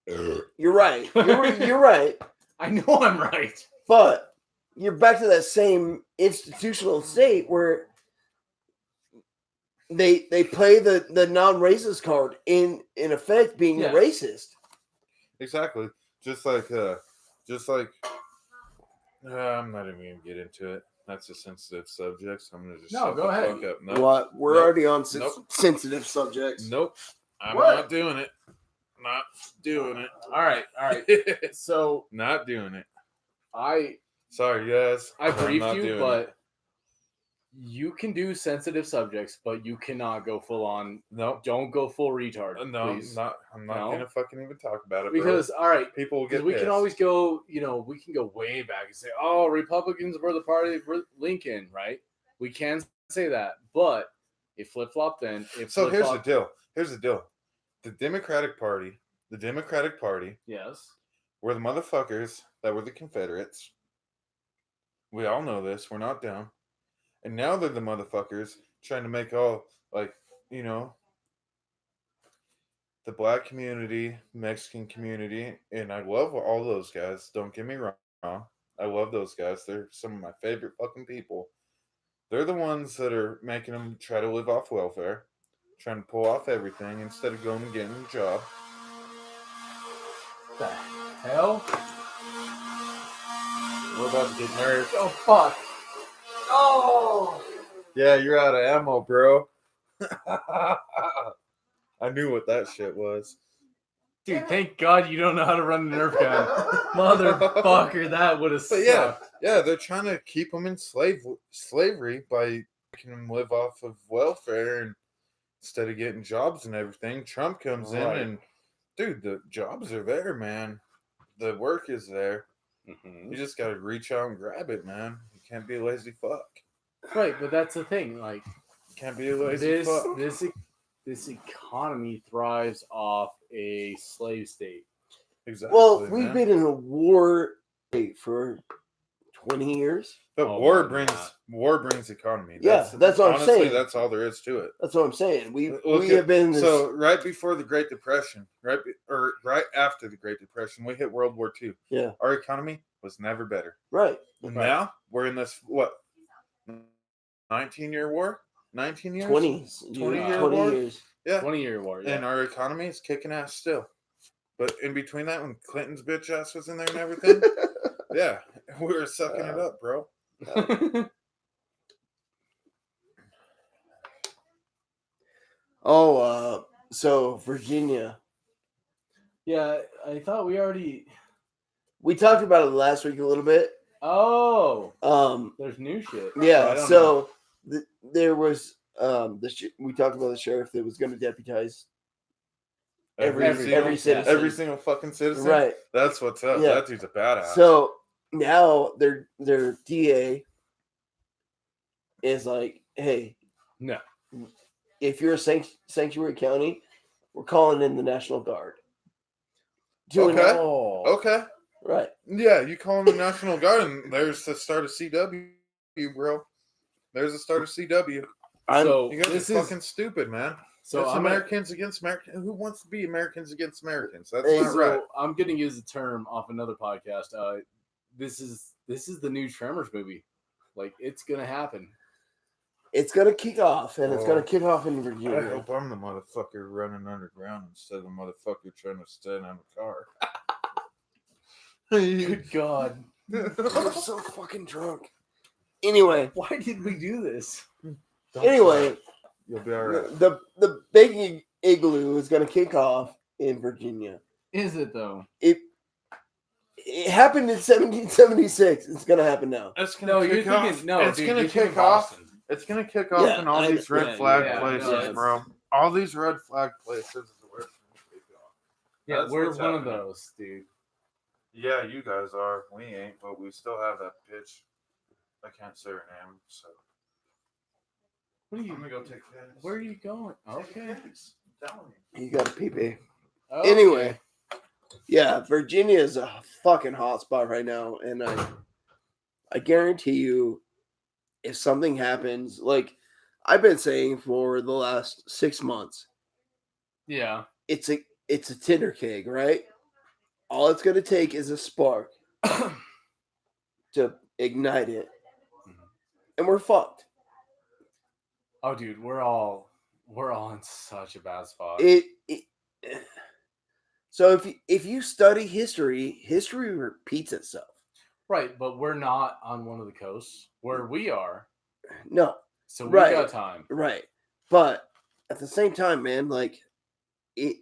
You're right. You're right. I know I'm right. But you're back to that same institutional state where they play the non-racist card in effect being racist. Exactly. Just like I'm not even gonna get into it. That's a sensitive subject, so I'm gonna just shut go the ahead. fuck up. Nope. What? We're already on sensitive subjects. Nope. I'm not doing it. Not doing it. All right. So not doing it. Sorry, guys. I briefed you, but You can do sensitive subjects, but you cannot go full on. No, Don't go full retard. no, please. I'm not No. gonna fucking even talk about it, Because all right, people will because get we pissed. can always go. We can go way back and say, "Oh, Republicans were the party of Lincoln," right? We can say that, but it flip flopped then. So here's the deal. The Democratic Party Yes. were the motherfuckers that were the Confederates. We all know this. We're not dumb. And now they're the motherfuckers trying to make all, like, the black community, Mexican community, and I love all those guys. Don't get me wrong. I love those guys. They're some of my favorite fucking people. They're the ones that are making them try to live off welfare, trying to pull off everything instead of going and getting a job. What the hell? We're about to get nerfed. Oh fuck! Oh. Yeah, you're out of ammo, bro. I knew what that shit was. Dude, thank God you don't know how to run a Nerf gun. Motherfucker, that would have But sucked. yeah, they're trying to keep them in slavery by making them live off of welfare and instead of getting jobs and everything. Trump comes in and, dude, the jobs are there, man. The work is there. Mm-hmm. You just got to reach out and grab it, man. You can't be a lazy fuck. Right, but that's the thing. Like, You can't be a lazy fuck. This economy thrives off a slave state. Exactly. Well, we've been in a war state for 20 years. But Oh, war more than brings economy. Yeah, that's what I'm honestly, saying. That's all there is to it. That's what I'm saying. We Look have been in this. So right before the Great Depression, right after the Great Depression, we hit World War II. Yeah. Our economy was never better. Right. And Right. now we're in this 19-year war? 19 years? 20 20-year 20 war? years. Yeah. 20-year war. Yeah. And our economy is kicking ass still. But in between that, when Clinton's bitch ass was in there and everything, yeah, we were sucking it up, bro. So Virginia. Yeah, I thought we already. We talked about it last week a little bit. Oh, Um, there's new shit. yeah. I don't So there was we talked about the sheriff that was going to deputize every citizen. Every single fucking citizen. Right. That's what's up. Yeah. That dude's a badass. So now their DA is like, hey, No. if you're a sanctuary county, we're calling in the National Guard. Doing Okay. Oh. Okay. Right. Yeah, you call him the National Guard, and there's the start of CW, bro. There's the start of CW. So You guys this are is fucking stupid, man. so It's I'm Americans against Americans. Who wants to be Americans against Americans? That's Hey, not so right. I'm going to use the term off another podcast. This is the new Tremors movie. Like, it's gonna happen. It's gonna kick off, and it's Oh. gonna kick off in I Virginia. hope I'm the motherfucker running underground instead of the motherfucker trying to stand on a car. Good God! I'm so fucking drunk. Anyway, Why did we do this? anyway, You'll be all right. the big igloo is gonna kick off in Virginia. Is it though? It happened in 1776. It's gonna happen now. It's No, gonna you're kick off. thinking. No, It's dude, gonna you're thinking kick off. Boston. It's gonna kick off Yeah, in all these red yeah, flag yeah, places, no, bro. All these red flag places is where it's gonna kick off. Yeah, That's we're what's one of happening. those, dude. Yeah, you guys are. We ain't, but we still have that bitch. I can't say her name, so What are you? I'm gonna go take piss. Where are you going? Okay. I'm telling you. You got a pee. Okay. Anyway, yeah, Virginia is a fucking hot spot right now, and I guarantee you, if something happens, like I've been saying for the last 6 months, Yeah. it's a tinder keg, right? All it's gonna take is a spark to ignite it, and we're fucked. Oh, dude, we're all in such a bad spot. So if you study history repeats itself. Right, but we're not on one of the coasts where we are, No, so we Right. got time. right, but at the same time, man, like it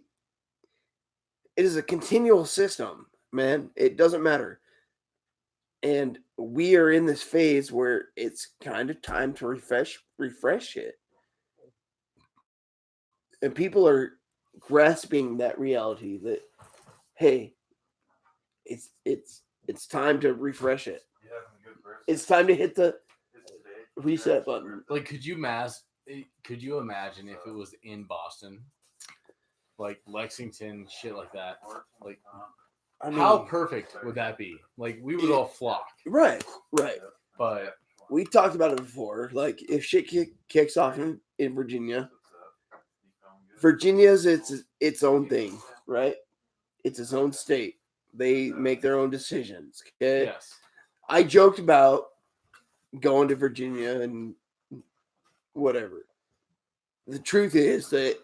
is a continual system, man. It doesn't matter. And we are in this phase where it's kind of time to refresh it. And people are grasping that reality that, hey, it's time to refresh it. It's time to hit the reset button. Like, could you imagine if it was in Boston, like Lexington, shit like that? Like, I mean, how perfect would that be? Like, we would all flock. Right. But We talked about it before. Like, if shit kicks off in Virginia, Virginia's its own thing, right? It's its own state. They make their own decisions. Okay? yes, I joked about going to Virginia and whatever. The truth is that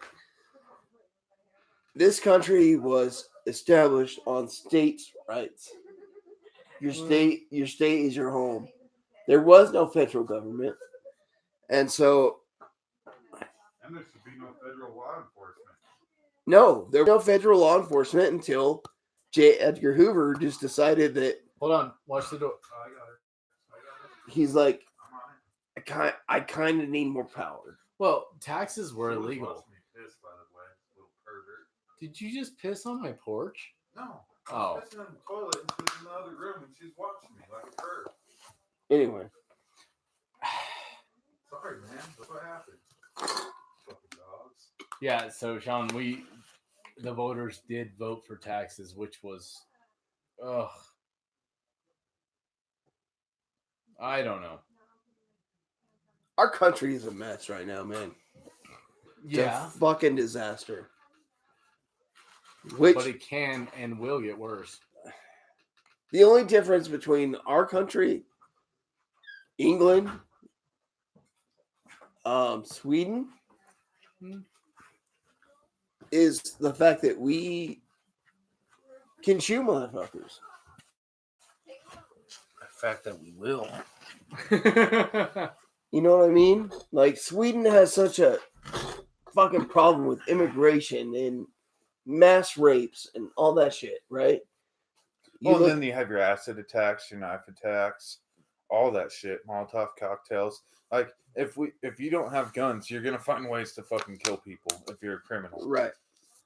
this country was established on states' rights. Your state is your home. There was no federal government. And so And there should be no federal law enforcement. no, there was no federal law enforcement until J. Edgar Hoover just decided that hold on, watch the door. Oh, I got it. he's like, I'm on it. I kind of need more power. Well, taxes were She was illegal. watching me piss, by the way, little pervert. Did you just piss on my porch? No. Oh. I was pissing in the toilet and she was in the other room and she's watching me like a perv. Anyway, Sorry, man. That's what happened. Fucking dogs. Yeah, so Sean, the voters did vote for taxes, which was, I don't know. our country is a mess right now, man. It's Yeah, a fucking disaster. Which but it can and will get worse. the only difference between our country, England, Sweden, is the fact that we can shoot motherfuckers. The fact that we will. You know what I mean? Like, Sweden has such a fucking problem with immigration and mass rapes and all that shit, right? Well, then you have your acid attacks, your knife attacks, all that shit, Molotov cocktails. Like, if you don't have guns, you're gonna find ways to fucking kill people if you're a criminal. right.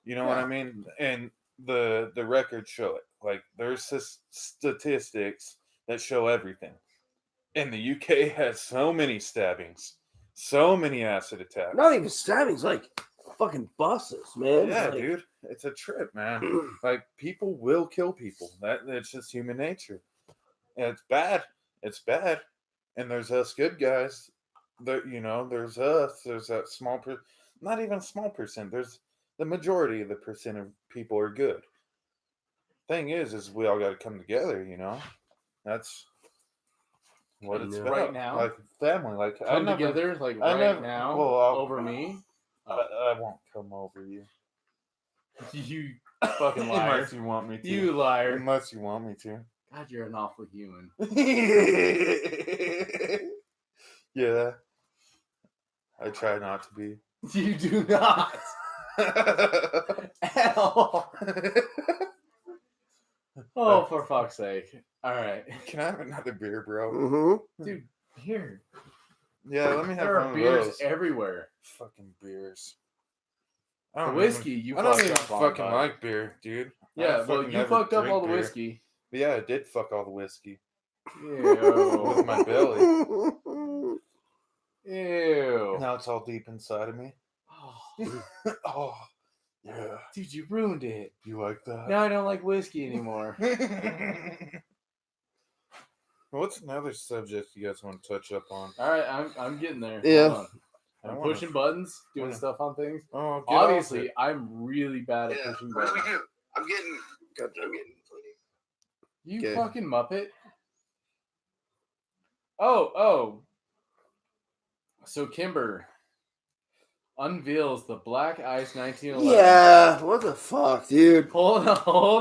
You know what I mean? And the records show it. Like, there's this statistics that show everything. And the UK has so many stabbings, so many acid attacks. Not even stabbings, like fucking buses, man. Yeah, Like, dude, it's a trip, man. Like, people will kill people. That's just human nature. And it's bad. It's bad. And there's us good guys. There, there's us. There's that small not even small percent. There's the majority of the percent of people are good. Thing is we all got to come together. That's what it's about. Right now? Like family. Like Come together, like I right never- now, well, I'll- over me. I won't come over you. You fucking liar. Unless you want me to. You liar. Unless you want me to. God, you're an awful human. Yeah. I try not to be. You do not. At all. Oh, for fuck's sake. All right. Can I have another beer, bro? Mm-hmm. Dude, here. Yeah, let me have There one are of beers those. everywhere. Fucking beers. The whiskey, you I don't fucked even up on, fucking bud. like beer, dude. I Yeah, don't well, fucking you never fucked up drink all the beer. whiskey. But yeah, I did fuck all the whiskey. Ew. With my belly. Ew. Now it's all deep inside of me. Oh, Oh, yeah. dude, you ruined it. You like that? Now I don't like whiskey anymore. What's another subject you guys want to touch up on? All right, I'm getting there. Yeah. Hold on. I'm pushing buttons, doing wanna- stuff on things. Oh, get off Obviously, it. I'm really bad at pushing buttons. do? I'm getting. You Okay. fucking muppet. Oh. So Kimber unveils the Black Ice 1911. Yeah, what the fuck, dude? Hold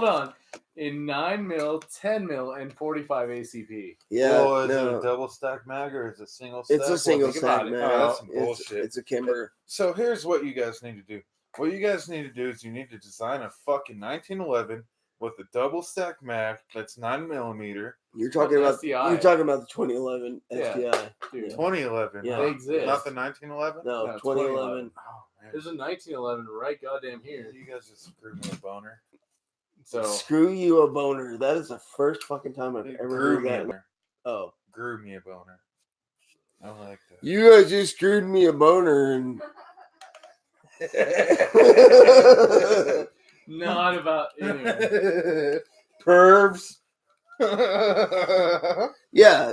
on. In 9mm, 10mm, and 45 ACP. Yeah, Well, is it no, a double stack mag or is it single stack? it's a Well, single think about stack, it. man. Oh, that's some It's- bullshit. It's a Kimber. So here's what you guys need to do. What you guys need to do is you need to design a fucking 1911 with a double stack mag that's 9mm. You're talking about STI. you're talking about the 2011 Yeah. STI. Dude. Yeah. 2011. Yeah. huh? They exist. Not the 1911. No, No, 2011. Oh man, There's a 1911 right goddamn here. you guys just screwed me a boner. So Screw you a boner. That is the first fucking time I've It ever grew heard me a that. boner. Oh. Grew me a boner. I like that. You guys just screwed me a boner and not about anyway. Pervs. yeah,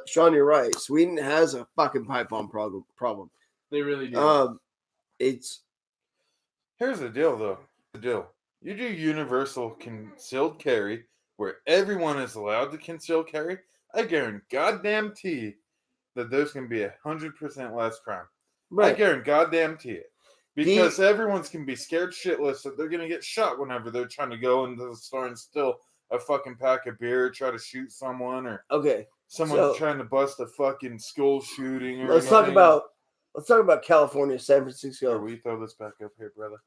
Sean, you're right. Sweden has a fucking pipe bomb problem. They really do. It's Here's the deal, though. The deal. You do universal concealed carry, where everyone is allowed to conceal carry. I guarantee that there's going to be 100% less crime. right. I guarantee it. Because everyone's going to be scared shitless that they're going to get shot whenever they're trying to go into the store and steal a fucking pack of beer, try to shoot someone, or Okay. someone's trying to bust a fucking school shooting. Or Let's talk about California, San Here, Francisco. will you throw this back up here, brother?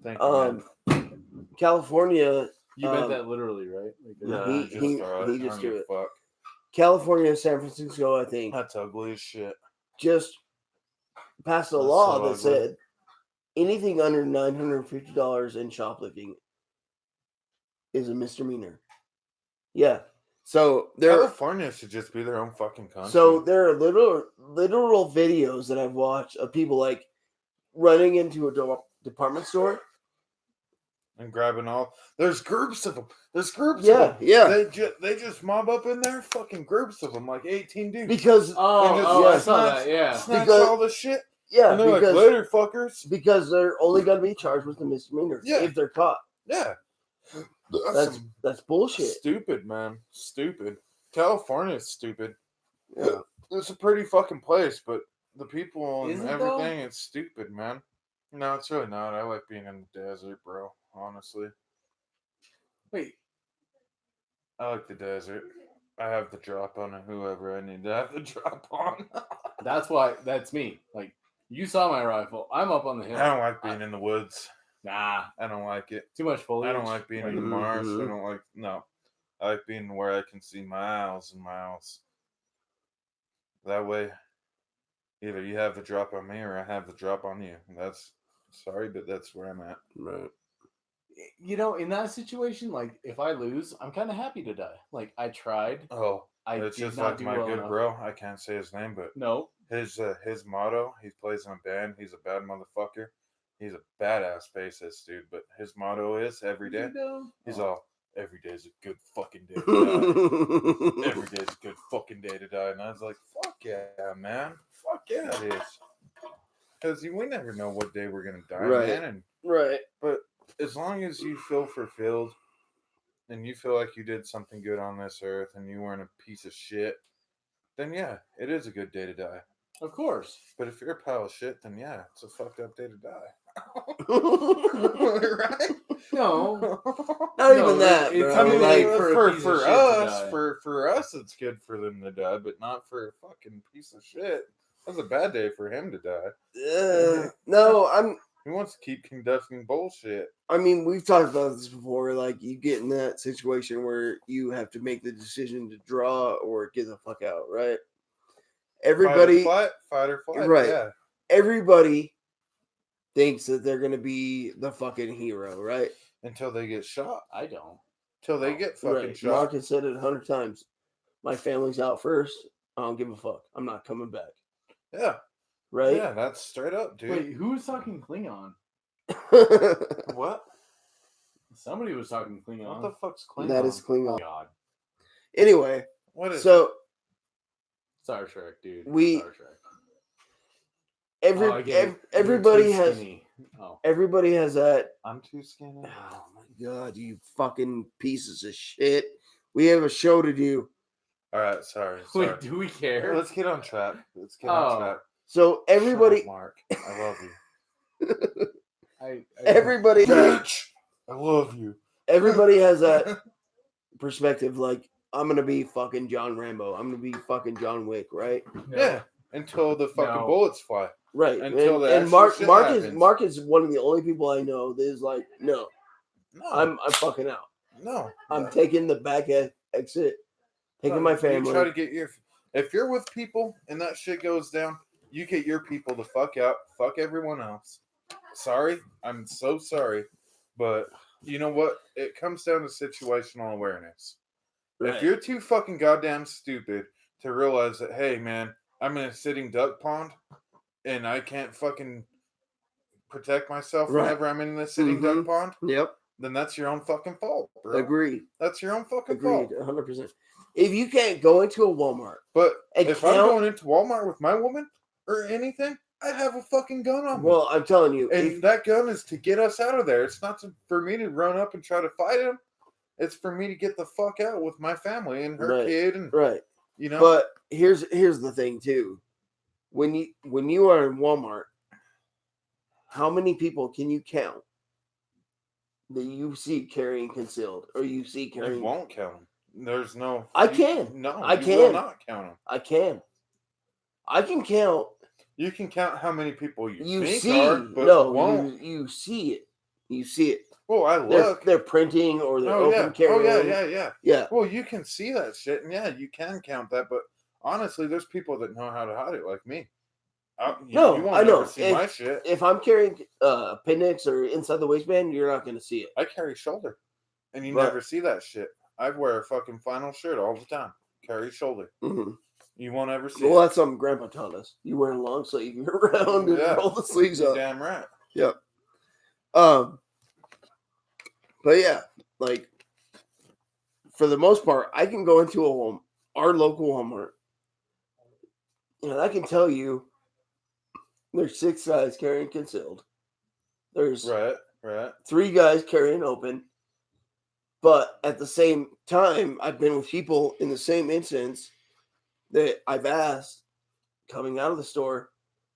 Thank you, man. California. You meant that literally, right? Like, No, Nah, he throw it. just I don't do give it. a fuck. California, San Francisco, I think, That's ugly as shit. just passed a That's law so that ugly. said anything under $950 in shoplifting is a misdemeanor. Yeah. So California should just be their own fucking country. So there are literal videos that I've watched of people like running into a department store. and grabbing all. There's groups of them. There's groups Yeah, of them. yeah. They just mob up in there. Fucking groups of them, like 18 dudes. Because I just saw that. Yeah. snatch Because- all the shit. yeah, And they're because like, later, fuckers. because they're only going to be charged with a misdemeanor Yeah. if they're caught. Yeah. That's bullshit. Stupid, man. Stupid. California's stupid. Yeah. It's a pretty fucking place, but the people Is and it, though? everything, it's stupid, man. No, it's really not. I like being in the desert, bro. Honestly. Wait. I like the desert. I have the drop on whoever I need to have the drop on. That's me. Like, you saw my rifle. I'm up on the hill. I don't like being in the woods. Nah. I don't like it. Too much foliage. I don't like being in the marsh. Mhm. I don't like, no. I like being where I can see miles and miles. That way, either you have the drop on me or I have the drop on you. That's, sorry, but that's where I'm at. Right. You know, in that situation, like, if I lose, I'm kind of happy to die. Like, I tried. Oh, I it's did just not like do my well good enough. bro. I can't say his name, but No. his motto, he plays in a band. He's a bad motherfucker. He's a badass bassist, dude. But his motto is every day. He's all, every day is a good fucking day to die. Every day is a good fucking day to die. And I was like, fuck yeah, man. Fuck yeah, it is. Because we never know what day we're going to die, Right. man. And, Right. but as long as you feel fulfilled and you feel like you did something good on this earth and you weren't a piece of shit, then yeah, it is a good day to die. Of course. But if you're a pile of shit, then yeah, it's a fucked up day to die. Right? No. Not even that, it's- bro. I mean, like, for a piece of for shit to us, die. for us, it's good for them to die, but not for a fucking piece of shit. That's a bad day for him to die. no, He wants to keep conducting bullshit. I mean, we've talked about this before. Like, you get in that situation where you have to make the decision to draw or get the fuck out, right? Everybody, fight or flight. Right. Yeah. everybody thinks that they're gonna be the fucking hero, right? Until they get shot. I don't. Till they get fucking Right. shot. Mark has said it 100 times. My family's out first. I don't give a fuck. I'm not coming back. Yeah. Right? Yeah, that's straight up, dude. Wait, who was talking Klingon? What? Somebody was talking Klingon. What the fuck's Klingon? That is Oh, Klingon. God. Anyway, What is so Star Trek, dude. We- Star Trek. every Oh, I get it. You're everybody too has skinny. Oh. everybody has that. I'm too skinny. Oh my god, you fucking pieces of shit! We have a show to do. All right, sorry. Wait, do we care? Let's get on track. Let's get Oh. on track. So Shut everybody, up, Mark, I love you. everybody, Bitch, I love you. everybody has that perspective. Like, I'm gonna be fucking John Rambo. I'm gonna be fucking John Wick, right? No. Yeah, until the fucking No. bullets fly. Right. Until the and actual Mark shit Mark happens. is one of the only people I know that is like, no, No, I'm fucking out. no. I'm taking the back exit, taking my You try family. to get if you're with people and that shit goes down, you get your people the fuck out. Fuck everyone else. Sorry, I'm so sorry, but you know what? It comes down to situational awareness. Right. If you're too fucking goddamn stupid to realize that, hey man, I'm in a sitting duck pond and I can't fucking protect myself Right. whenever I'm in the sitting duck pond, Yep. then that's your own fucking fault, bro. Agreed. That's your own fucking Agreed. fault. 100%. If you can't go into a Walmart, But and if I'm going into Walmart with my woman or anything, I'd have a fucking gun on me. well, I'm telling you, And that gun is to get us out of there. It's not for me to run up and try to fight him. It's for me to get the fuck out with my family and her kid, and right. you know. But here's the thing too. When you are in Walmart, how many people can you count that you see carrying concealed or you see carrying? You won't count them. There's no. I can. No, I you can. will not count them. I can. I can count. You can count how many people you think see. are, but no, won't. you see it. You see it. Well, I look. They're printing or they're open carrying. Oh yeah. Yeah. Well, you can see that shit, and yeah, you can count that. But honestly, there's people that know how to hide it, like me. You won't I know. ever see my shit. If I'm carrying appendix or inside the waistband, you're not going to see it. I carry shoulder, and you Right. never see that shit. I wear a fucking flannel shirt all the time. Carry shoulder. Mm-hmm. You won't ever see Well, it. that's something Grandpa taught us. You wear a long sleeve, you're around and roll the sleeves You're up. damn right. Yep. But yeah, like for the most part, I can go into our local Walmart, and I can tell you there's 6 guys carrying concealed. There's Right. 3 guys carrying open. But at the same time, I've been with people in the same instance that I've asked coming out of the store,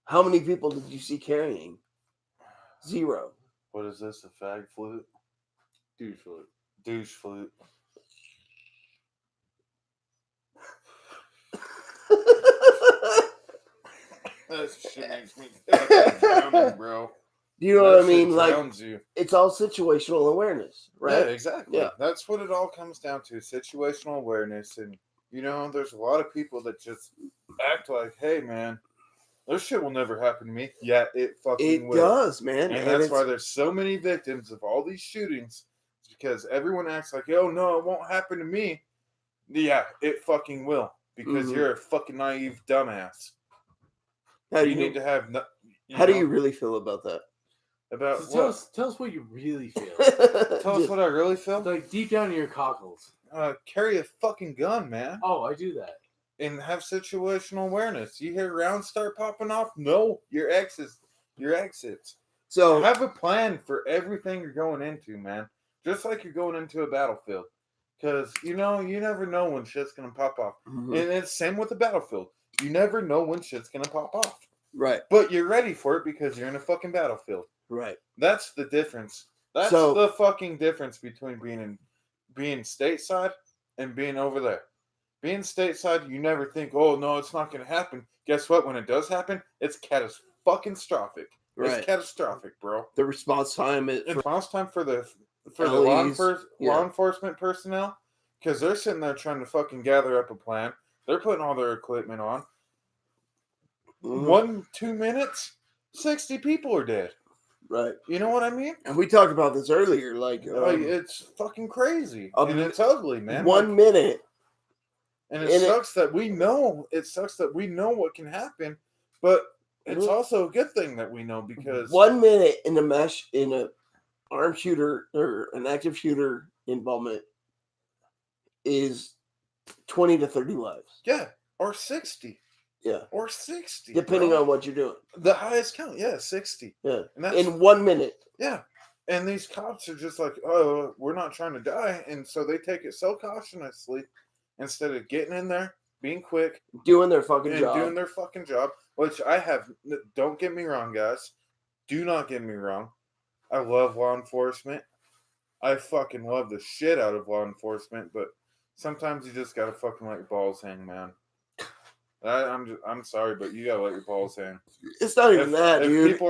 how many people did you see carrying? 0. What is this? A fag flute? Douche flute. Douche flute. That shit makes me drowning, bro. Do you know what I mean? Like, you. it's all situational awareness, right? Yeah, exactly. Yeah. That's what it all comes down to, situational awareness. And, you know, there's a lot of people that just act like, hey, man, this shit will never happen to me. Yeah, it fucking will. It does, man. And that's why there's so many victims of all these shootings. It's because everyone acts like, oh, no, it won't happen to me. Yeah, it fucking will. Because you're a fucking naive dumbass. How do you need to have... How do you really feel about that? About So what? tell us what you really feel. Tell us what I really feel. Like deep down in your cockles. Carry a fucking gun, man. Oh, I do that. And have situational awareness. You hear rounds start popping off? No, your exits. So have a plan for everything you're going into, man. Just like you're going into a battlefield. Because, you know, you never know when shit's going to pop off. Mm-hmm. And it's same with the battlefield. You never know when shit's going to pop off. Right. But you're ready for it because you're in a fucking battlefield. Right. That's the difference. That's the fucking difference between being stateside and being over there. Being stateside, you never think, oh, no, it's not going to happen. Guess what? When it does happen, it's catastrophic. Right. It's catastrophic, bro. The response time for the law enforcement personnel, because they're sitting there trying to fucking gather up a plan. They're putting all their equipment on. 1-2 minutes, 60 people are dead. Right. You know what I mean? And we talked about this earlier. Like it's fucking crazy. And it's ugly, man. 1 minute. And it sucks that we know. It sucks that we know what can happen, but it's also a good thing that we know, because 1 minute in a armed shooter or an active shooter involvement is 20 to 30 lives. Yeah, or 60. Yeah. Or 60. Depending on what you're doing. The highest count, 60. Yeah. And that's, in 1 minute. Yeah. And these cops are just like, oh, we're not trying to die. And so they take it so cautiously instead of getting in there, being quick. Doing their fucking job. Which I have, don't get me wrong, guys. Do not get me wrong. I love law enforcement. I fucking love the shit out of law enforcement. But sometimes you just gotta fucking let your balls hang, man. I'm sorry, but you gotta let your balls hang. It's not even that, dude. If people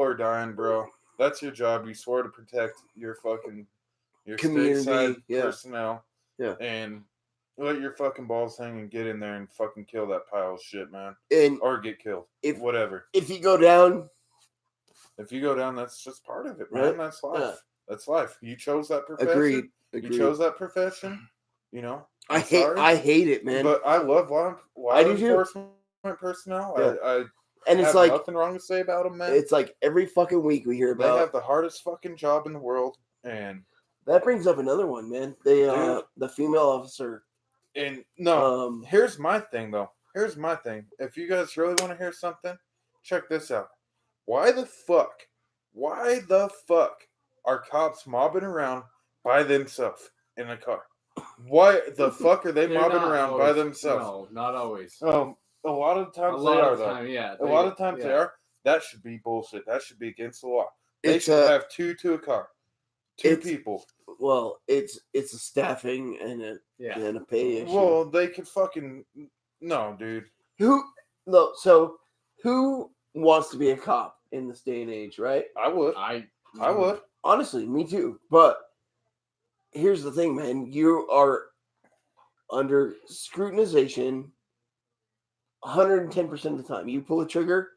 are dying, bro, That's your job. You swore to protect your Community, stateside yeah. personnel. Yeah. And let your fucking balls hang and get in there and fucking kill that pile of shit, man. And Or get killed. Whatever. if you go down, that's just part of it, man. Right? That's life. Yeah. That's life. You chose that profession. Agreed. You chose that profession. You know. I hate it, man. But I love law enforcement personnel. Yeah. I And it's have like nothing wrong to say about them, man. it's like every fucking week we hear They about. have the hardest fucking job in the world, and That brings up another one, man. The female officer. And no, here's my thing, though. Here's my thing. If you guys really want to hear something, check this out. Why the fuck are cops mobbing around by themselves in a car? Why the fuck are they mobbing around by themselves? No, not always. A lot of times they are, though. Yeah, a lot of times they are. That should be bullshit. That should be against the law. They should have two to a car. Two people. Well, it's a staffing and a pay issue. Well, they could fucking no, dude. Who wants to be a cop in this day and age, right? I would. I would. Honestly, me too. But here's the thing, man. You are under scrutinization 110% of the time. You pull a trigger.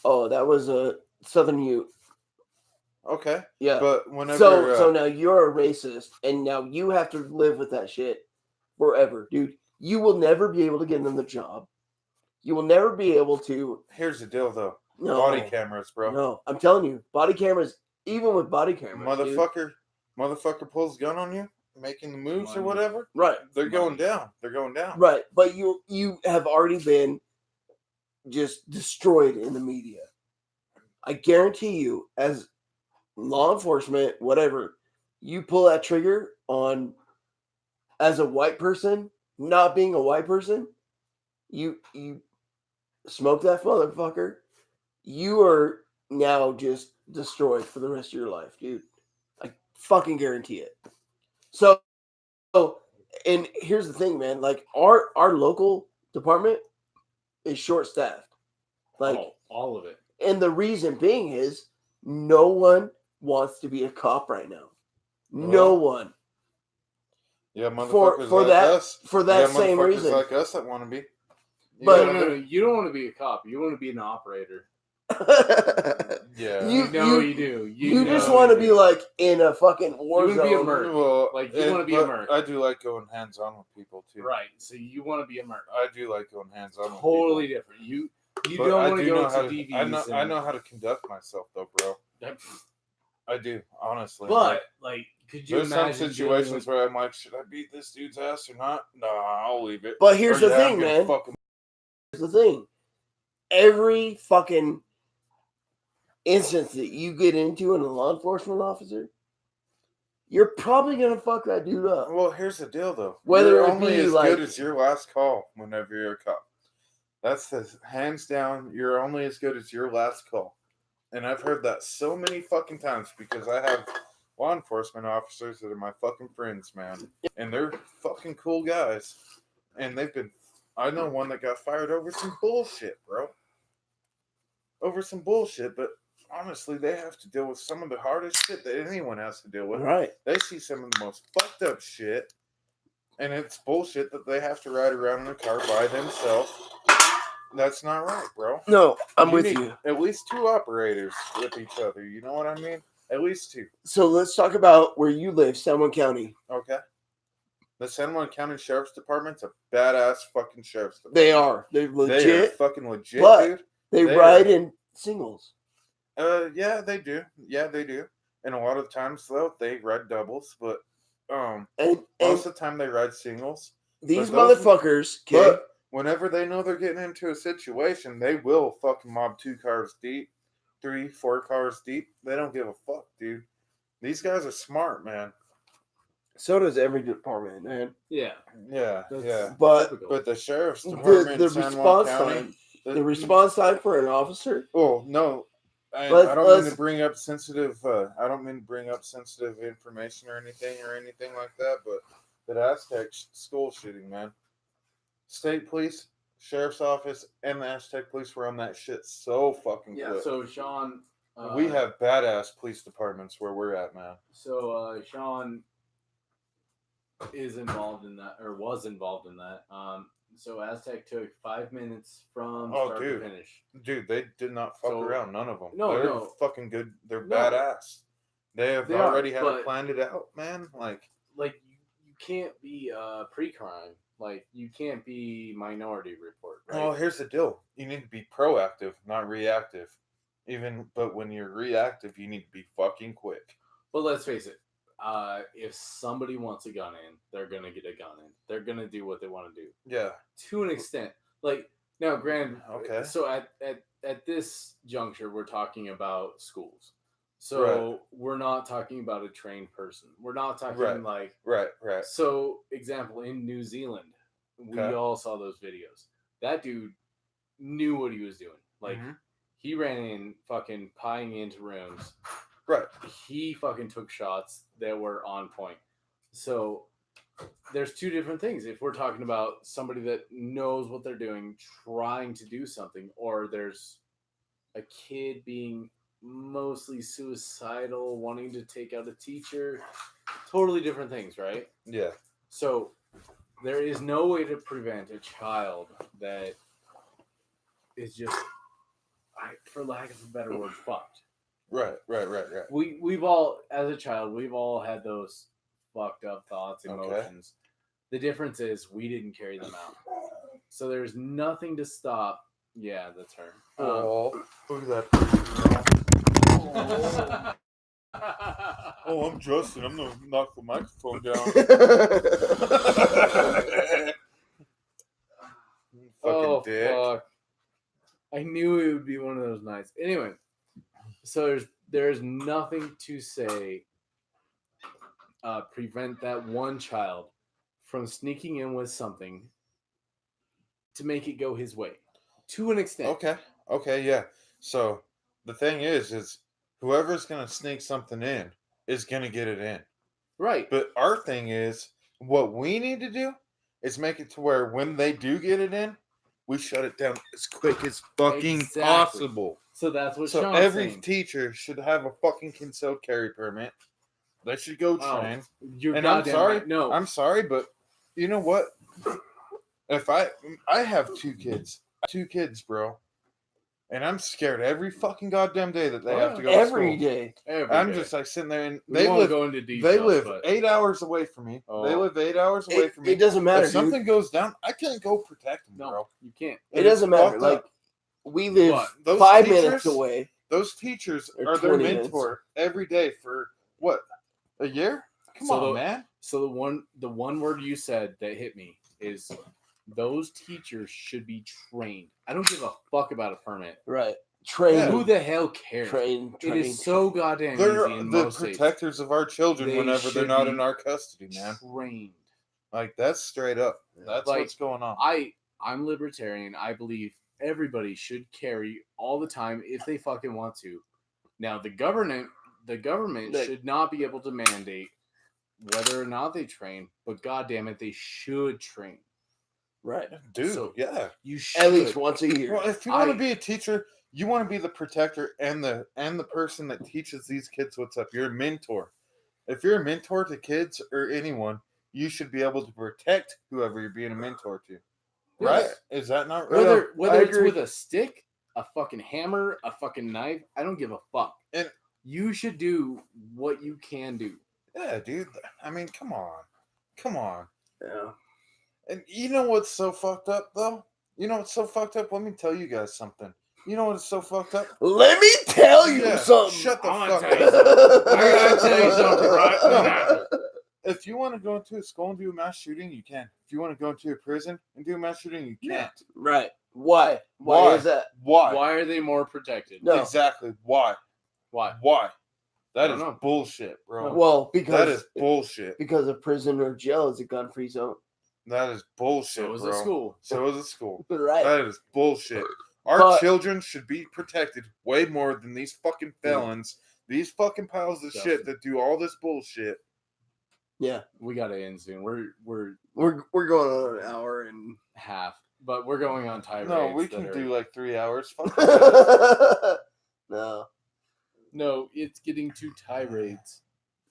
Oh, that was a Southern Ute. Okay. Yeah. But whenever so now you're a racist, and now you have to live with that shit forever, dude. You will never be able to get another job. You will never be able to. Here's the deal, though. No. Body cameras, bro. No, I'm telling you, body cameras. Even with body cameras, motherfucker pulls gun on you, making the moves or whatever. Right. They're going down. They're going down. Right. But you have already been just destroyed in the media. I guarantee you, as law enforcement, whatever, you pull that trigger on as a white person, not being a white person, you smoke that motherfucker, you are now just destroyed for the rest of your life, dude. I fucking guarantee it. So and here's the thing, man, like our local department is short staffed. Like all of it. And the reason being is no one wants to be a cop right now. No one. Yeah, motherfuckers for like that us. For that same reason. Like us that want to be. But no, you don't want to be a cop. You want to be an operator. Yeah. You do. You just want to be like in a fucking war zone. You want to be a merc. Well, you want to be a merc. I do like going hands on with people too. Right. So you want to be a merc. I do like going hands on. Totally different. You don't want to go to DVs. I know how to conduct myself though, bro. I do, honestly. But could you there's imagine some situations where I'm like, should I beat this dude's ass or not? No, I'll leave it. But here's the thing, man. Here's the thing. Every fucking instance that you get into in a law enforcement officer, you're probably gonna fuck that dude up. Well, here's the deal, though. Whether you're it only be as like, good as your last call whenever you're a cop. That's the hands down. You're only as good as your last call. And I've heard that so many fucking times because I have law enforcement officers that are my fucking friends, man. And they're fucking cool guys. And I know one that got fired over some bullshit, bro. Over some bullshit, but honestly, they have to deal with some of the hardest shit that anyone has to deal with. Right. They see some of the most fucked up shit, and it's bullshit that they have to ride around in a car by themselves. That's not right, bro. No, I'm with you. At least two operators with each other. You know what I mean? At least two. So let's talk about where you live, San Juan County. Okay. The San Juan County Sheriff's Department's a badass fucking sheriff's department. They are. They're legit. They are fucking legit, but dude. They ride in singles. Yeah, they do. Yeah, they do. And a lot of times, though, they ride doubles, but most of the time they ride singles. These motherfuckers can. But whenever they know they're getting into a situation, they will fucking mob 2 cars deep, 3, 4 cars deep. They don't give a fuck, dude. These guys are smart, man. So does every department, man. Yeah. But the sheriff's department, the response time, the response time for an officer. Oh no, I don't mean to bring up sensitive. I don't mean to bring up sensitive information or anything like that. But that Aztec school shooting, man. State police, sheriff's office, and the Aztec police were on that shit so fucking quick. So Sean, We have badass police departments where we're at, man. So Sean is involved in that, or was involved in that. So Aztec took 5 minutes from start to finish. Dude, they did not fuck around. None of them. No, they're fucking good. They're badass. They already had it planned it out, man. Like you can't be pre-crime. Like you can't be Minority Report. Right? Oh, here's the deal. You need to be proactive, not reactive. But when you're reactive, you need to be fucking quick. But let's face it. If somebody wants a gun in, they're gonna get a gun in. They're gonna do what they want to do. Yeah. To an extent. Like now, granted. Okay. So at this juncture, we're talking about schools. So we're not talking about a trained person. We're not talking Right. So example, in New Zealand, we all saw those videos. That dude knew what he was doing. Like he ran in fucking pieing into rooms. Right. He fucking took shots that were on point. So there's two different things. If we're talking about somebody that knows what they're doing, trying to do something, or there's a kid being mostly suicidal, wanting to take out a teacher, totally different things, right? Yeah. So there is no way to prevent a child that is just, for lack of a better word, fucked. Right. We've all, as a child, we've all had those fucked up thoughts, emotions. The difference is we didn't carry them out. So there's nothing to stop. Yeah, that's her. Look at that. Oh, I'm Justin. I'm gonna knock the microphone down. Fucking dick. Fuck. I knew it would be one of those nights. Anyway, so there's nothing to say prevent that one child from sneaking in with something to make it go his way, to an extent. Okay, yeah. So the thing is whoever's gonna sneak something in is gonna get it in. Right. But our thing is, what we need to do is make it to where when they do get it in, we shut it down as quick as fucking possible. So that's what. So every teacher should have a fucking concealed carry permit. They should go train. And I'm sorry, no, I'm sorry, but you know what? If I have two kids, bro, and I'm scared every fucking goddamn day that they have to go to school. Every day. I'm just like sitting there, and they live 8 hours away from me. Oh. They live 8 hours away from me. It doesn't matter. If something goes down, I can't go protect them, no, bro. You can't. It doesn't matter. Like we live 5 minutes away. Those teachers are their mentor every day for what? A year? Come on, man. So the one word you said that hit me is those teachers should be trained. I don't give a fuck about a permit. Right. Train. Yeah. Who the hell cares? Train. It is so goddamn they're easy. They're the protectors of our children whenever they're not in our custody, man. Trained. Like that's straight up. That's what's going on. I'm libertarian. I believe everybody should carry all the time if they fucking want to. Now the government should not be able to mandate whether or not they train, but goddamn it, they should train. Right, dude. So, yeah, you should at least once a year. Well, if you want to be a teacher, you want to be the protector and the person that teaches these kids what's up. You're a mentor. If you're a mentor to kids or anyone, you should be able to protect whoever you're being a mentor to. Right? Is that not right? Whether it's with a stick, a fucking hammer, a fucking knife, I don't give a fuck. And you should do what you can do. Yeah, dude. I mean, come on. Yeah. And you know what's so fucked up, though? You know what's so fucked up? Let me tell you guys something. You know what's so fucked up? Let me tell you something. Shut the fuck up. I gotta tell you something right now. If you want to go into a school and do a mass shooting, you can. If you want to go into a prison and do a mass shooting, you can't. Right. Why? Why is that? Why are they more protected? No. Exactly. Why? Why? That is bullshit, bro. Well, because that is bullshit. Because a prison or jail is a gun-free zone. That is bullshit, So is bro. a school. So is a school. Right. That is bullshit. Our children should be protected way more than these fucking felons, these fucking piles of shit that do all this bullshit. Yeah, we gotta end soon. We're going on an hour and half, but we're going on tirades. No, we can do like 3 hours. Fuck No. No, it's getting to tirades.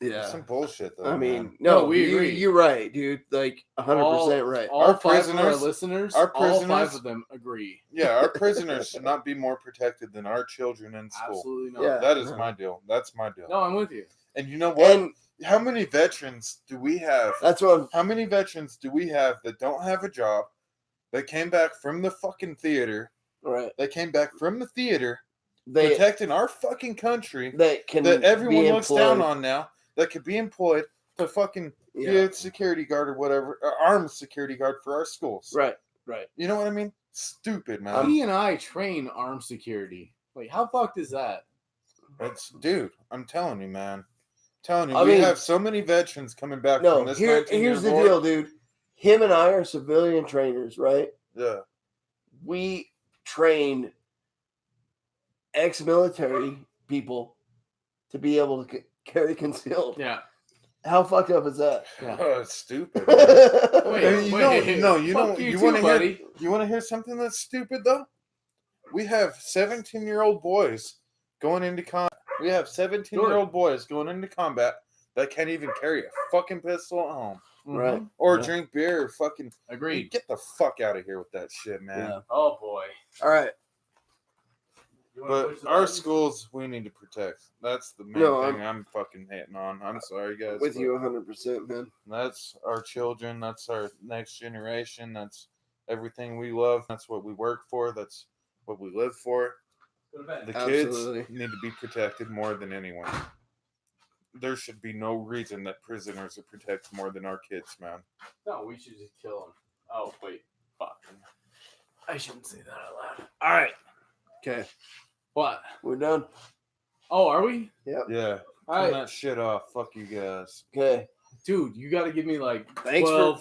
It's some bullshit though. I mean, man. No, we agree. You're right, dude. Like 100% right. All Our 5 of our prisoners- listeners, our all 5 prisoners- of them agree. Yeah, our prisoners should not be more protected than our children in school. Absolutely not. Yeah. That is my deal. That's my deal. No, I'm with you. And you know what? And How many veterans do we have? that's what How many veterans do we have that don't have a job? That came back from the fucking theater. right. That came back from the theater, They protecting our fucking country. that can That everyone be looks down employed. on now. That could be employed to fucking be Yeah. a security guard or whatever, or armed security guard for our schools. Right. You know what I mean? Stupid, man. He and I train armed security. Like, how fucked is that? Dude, I'm telling you, man. Telling you, I we mean- have so many veterans coming back No, from this here's the 19-year war. deal, dude. Him and I are civilian trainers, right? Yeah. We train ex-military people to be able to carry concealed. Yeah. How fucked up is that? Yeah. Oh, it's stupid. Wait, you wait, know, you fuck know, you you too, want to hear, buddy. you want to hear something that's stupid though? We have 17-year-old boys going into combat. We have 17-year-old boys going into combat that can't even carry a fucking pistol at home Right. Mhm. or Yeah. drink beer or fucking. Agreed. Get the fuck out of here with that shit, man. Yeah. Oh boy. All right. You wanna push But the our button? schools, we need to protect. That's the main No, thing I'm fucking hitting on. I'm sorry, guys. With but you 100%, man. That's our children. That's our next generation. That's everything we love. That's what we work for. That's what we live for. Go to bed. The Absolutely. kids need to be protected more than anyone. There should be no reason that prisoners are protected more than our kids, man. No, we should just kill him. Oh wait, fuck. I shouldn't say that out loud. All right. Okay. What? We're done. Oh, are we? Yeah. All Turn right, that shit off. Fuck you guys. Okay. dude. You got to give me like Thanks 12.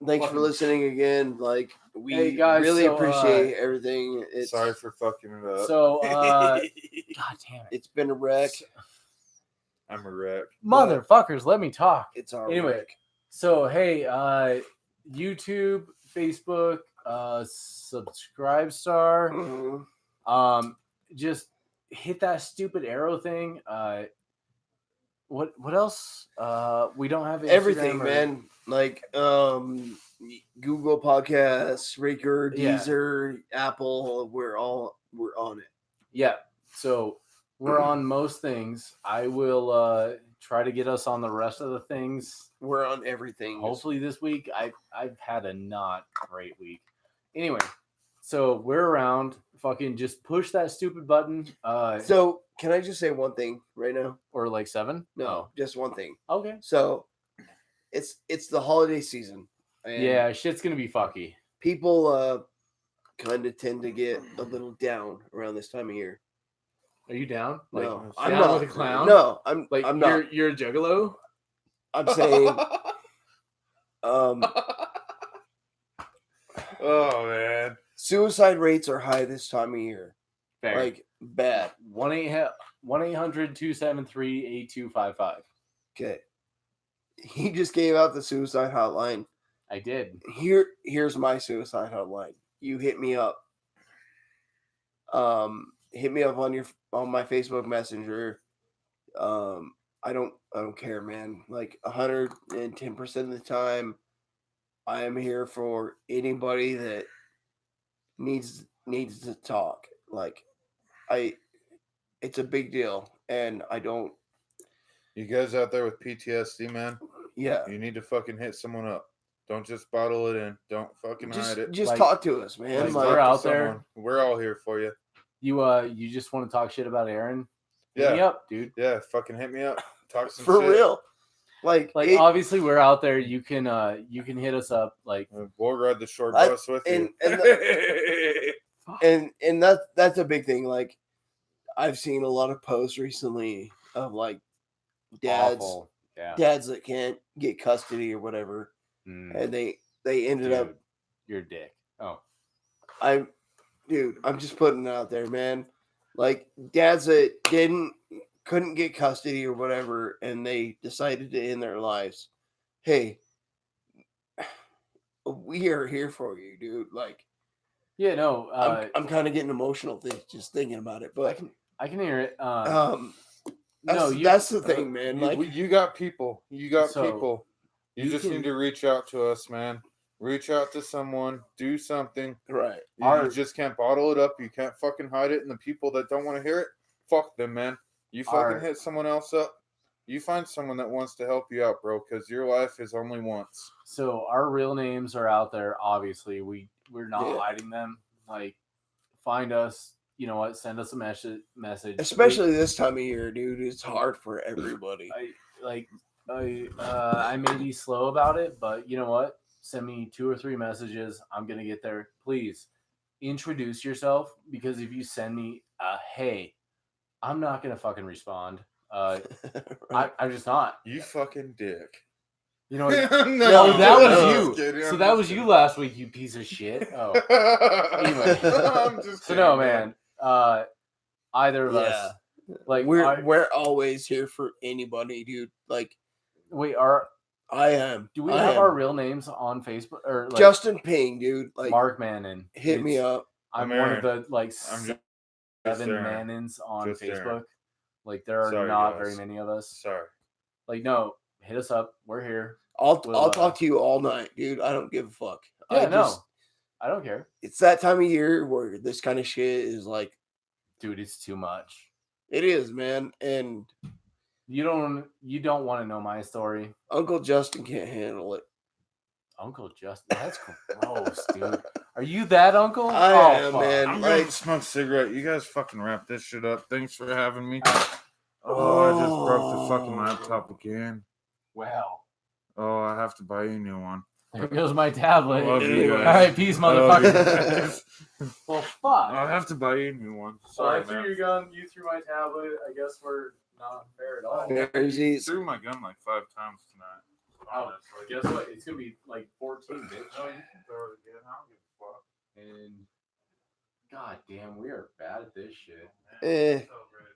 Thanks for Fucking- listening again. Like we Hey, guys, really so, appreciate everything. It's Sorry for fucking it up. So, God damn it, it's been a wreck. I'm a wreck. motherfuckers, let me talk. It's our Anyway. wreck. So, hey, YouTube, Facebook, subscribe star. Mhm. Just hit that stupid arrow thing. What else? We don't have Instagram Everything, or- man. Like Google Podcasts, Breaker, Yeah. Deezer, Apple. We're on it. Yeah. So we're on most things. I will try to get us on the rest of the things. We're on everything. Hopefully this week. I've had a not great week. Anyway, so we're around. Fucking just push that stupid button. So can I just say one thing right now? Or like 7. No, just one thing. Oh, okay. So it's the holiday season. And Yeah, shit's gonna be fucky. people kind of tend to get a little down around this time of year. Are you down? Like No, down I'm not. with a clown? No, I'm Like I'm you're not. you're a juggalo? I'm saying Oh man. suicide rates are high this time of year. Fair. Like bad. 1-800-273-8255. Okay. He just gave out the suicide hotline. I did. Here's my suicide hotline. You hit me up. Hit me up on my Facebook Messenger. I don't care, man. Like 110% of the time, I am here for anybody that needs to talk. Like it's a big deal, and I don't. You guys out there with PTSD, man, Yeah, you need to fucking hit someone up. Don't just bottle it in. Don't fucking hide it. just Like- talk to us, man. like Like, we're Talk to out there. someone. We're all here for you. You just want to talk shit about Aaron? Hit me Yeah. up, dude. Yeah, fucking hit me up. Talk some for shit. real. Like Obviously we're out there. You can hit us up. Like We'll ride the short I- bus with and- you. and that's a big thing. Like I've seen a lot of posts recently of like dads awful. Yeah. that can't get custody or whatever, Mm, and they ended up. dude, you're a dick. Oh. I'm just putting it out there, man. Like dads that couldn't get custody or whatever, and they decided to end their lives. Hey, we are here for you, dude. Like Yeah, no. I'm kind of getting emotional just thinking about it, but I can hear it. That's the thing, man. You got people. You got So, people. You just can- need to reach out to us, man. Reach out to someone. Do something. right. You just can't bottle it up. You can't fucking hide it. And the people that don't want to hear it, fuck them, man. You fucking hit someone else up. You find someone that wants to help you out, bro, because your life is only once. So our real names are out there. Obviously, we're not hiding them. Like, find us. You know what? Send us a message. Especially this time of year, dude. It's hard for everybody. I may be slow about it, but you know what? Send me 2 or 3 messages. I'm gonna get there. Please introduce yourself, because if you send me a hey, I'm not gonna fucking respond. Right. I'm just not. You fucking dick. You know what? No, that was I'm you. just kidding, So I'm that just was you kidding. last week, you piece of shit. Oh, anyway. I'm just so kidding, no, man. Either of Yeah. us, like, We're always here for anybody, dude. Like, wait, I am. do we I have am. our real names on Facebook or like Justin Ping, dude? Like, Mark Mannon? hit me up. I'm I'm one Aaron. of the like I'm just 7 Aaron. Mannons on Just Facebook. Aaron. Like, there are Sorry, not guys. very many of us. Sorry. Like, no, hit us up. We're here. I'll We'll, talk to you all night, dude. I don't give a fuck. Yeah, I don't care, It's that time of year where this kind of shit is like, dude. It's too much. it is, man. And You don't want to know my story. Uncle Justin can't handle it. Uncle Justin, that's gross, dude. Are you that uncle? I am, fuck. man. I'm Like- going to smoke a cigarette. You guys fucking wrap this shit up. Thanks for having me. Oh, I just broke the fucking laptop again. Wow. Oh, I have to buy you a new one. There goes my tablet. Love you All guys. right, peace, I love you motherfucker. guys. Well, fuck. I'll have to buy you a new one. So I Sorry, threw man. your gun. You threw my tablet. I guess we're not fair at all. There's You these- threw my gun like 5 times tonight. Oh, guess what? It's gonna be like 14, bitch. No, you can throw it again. I don't give a fuck. And god damn, we are bad at this shit. Eh. So great.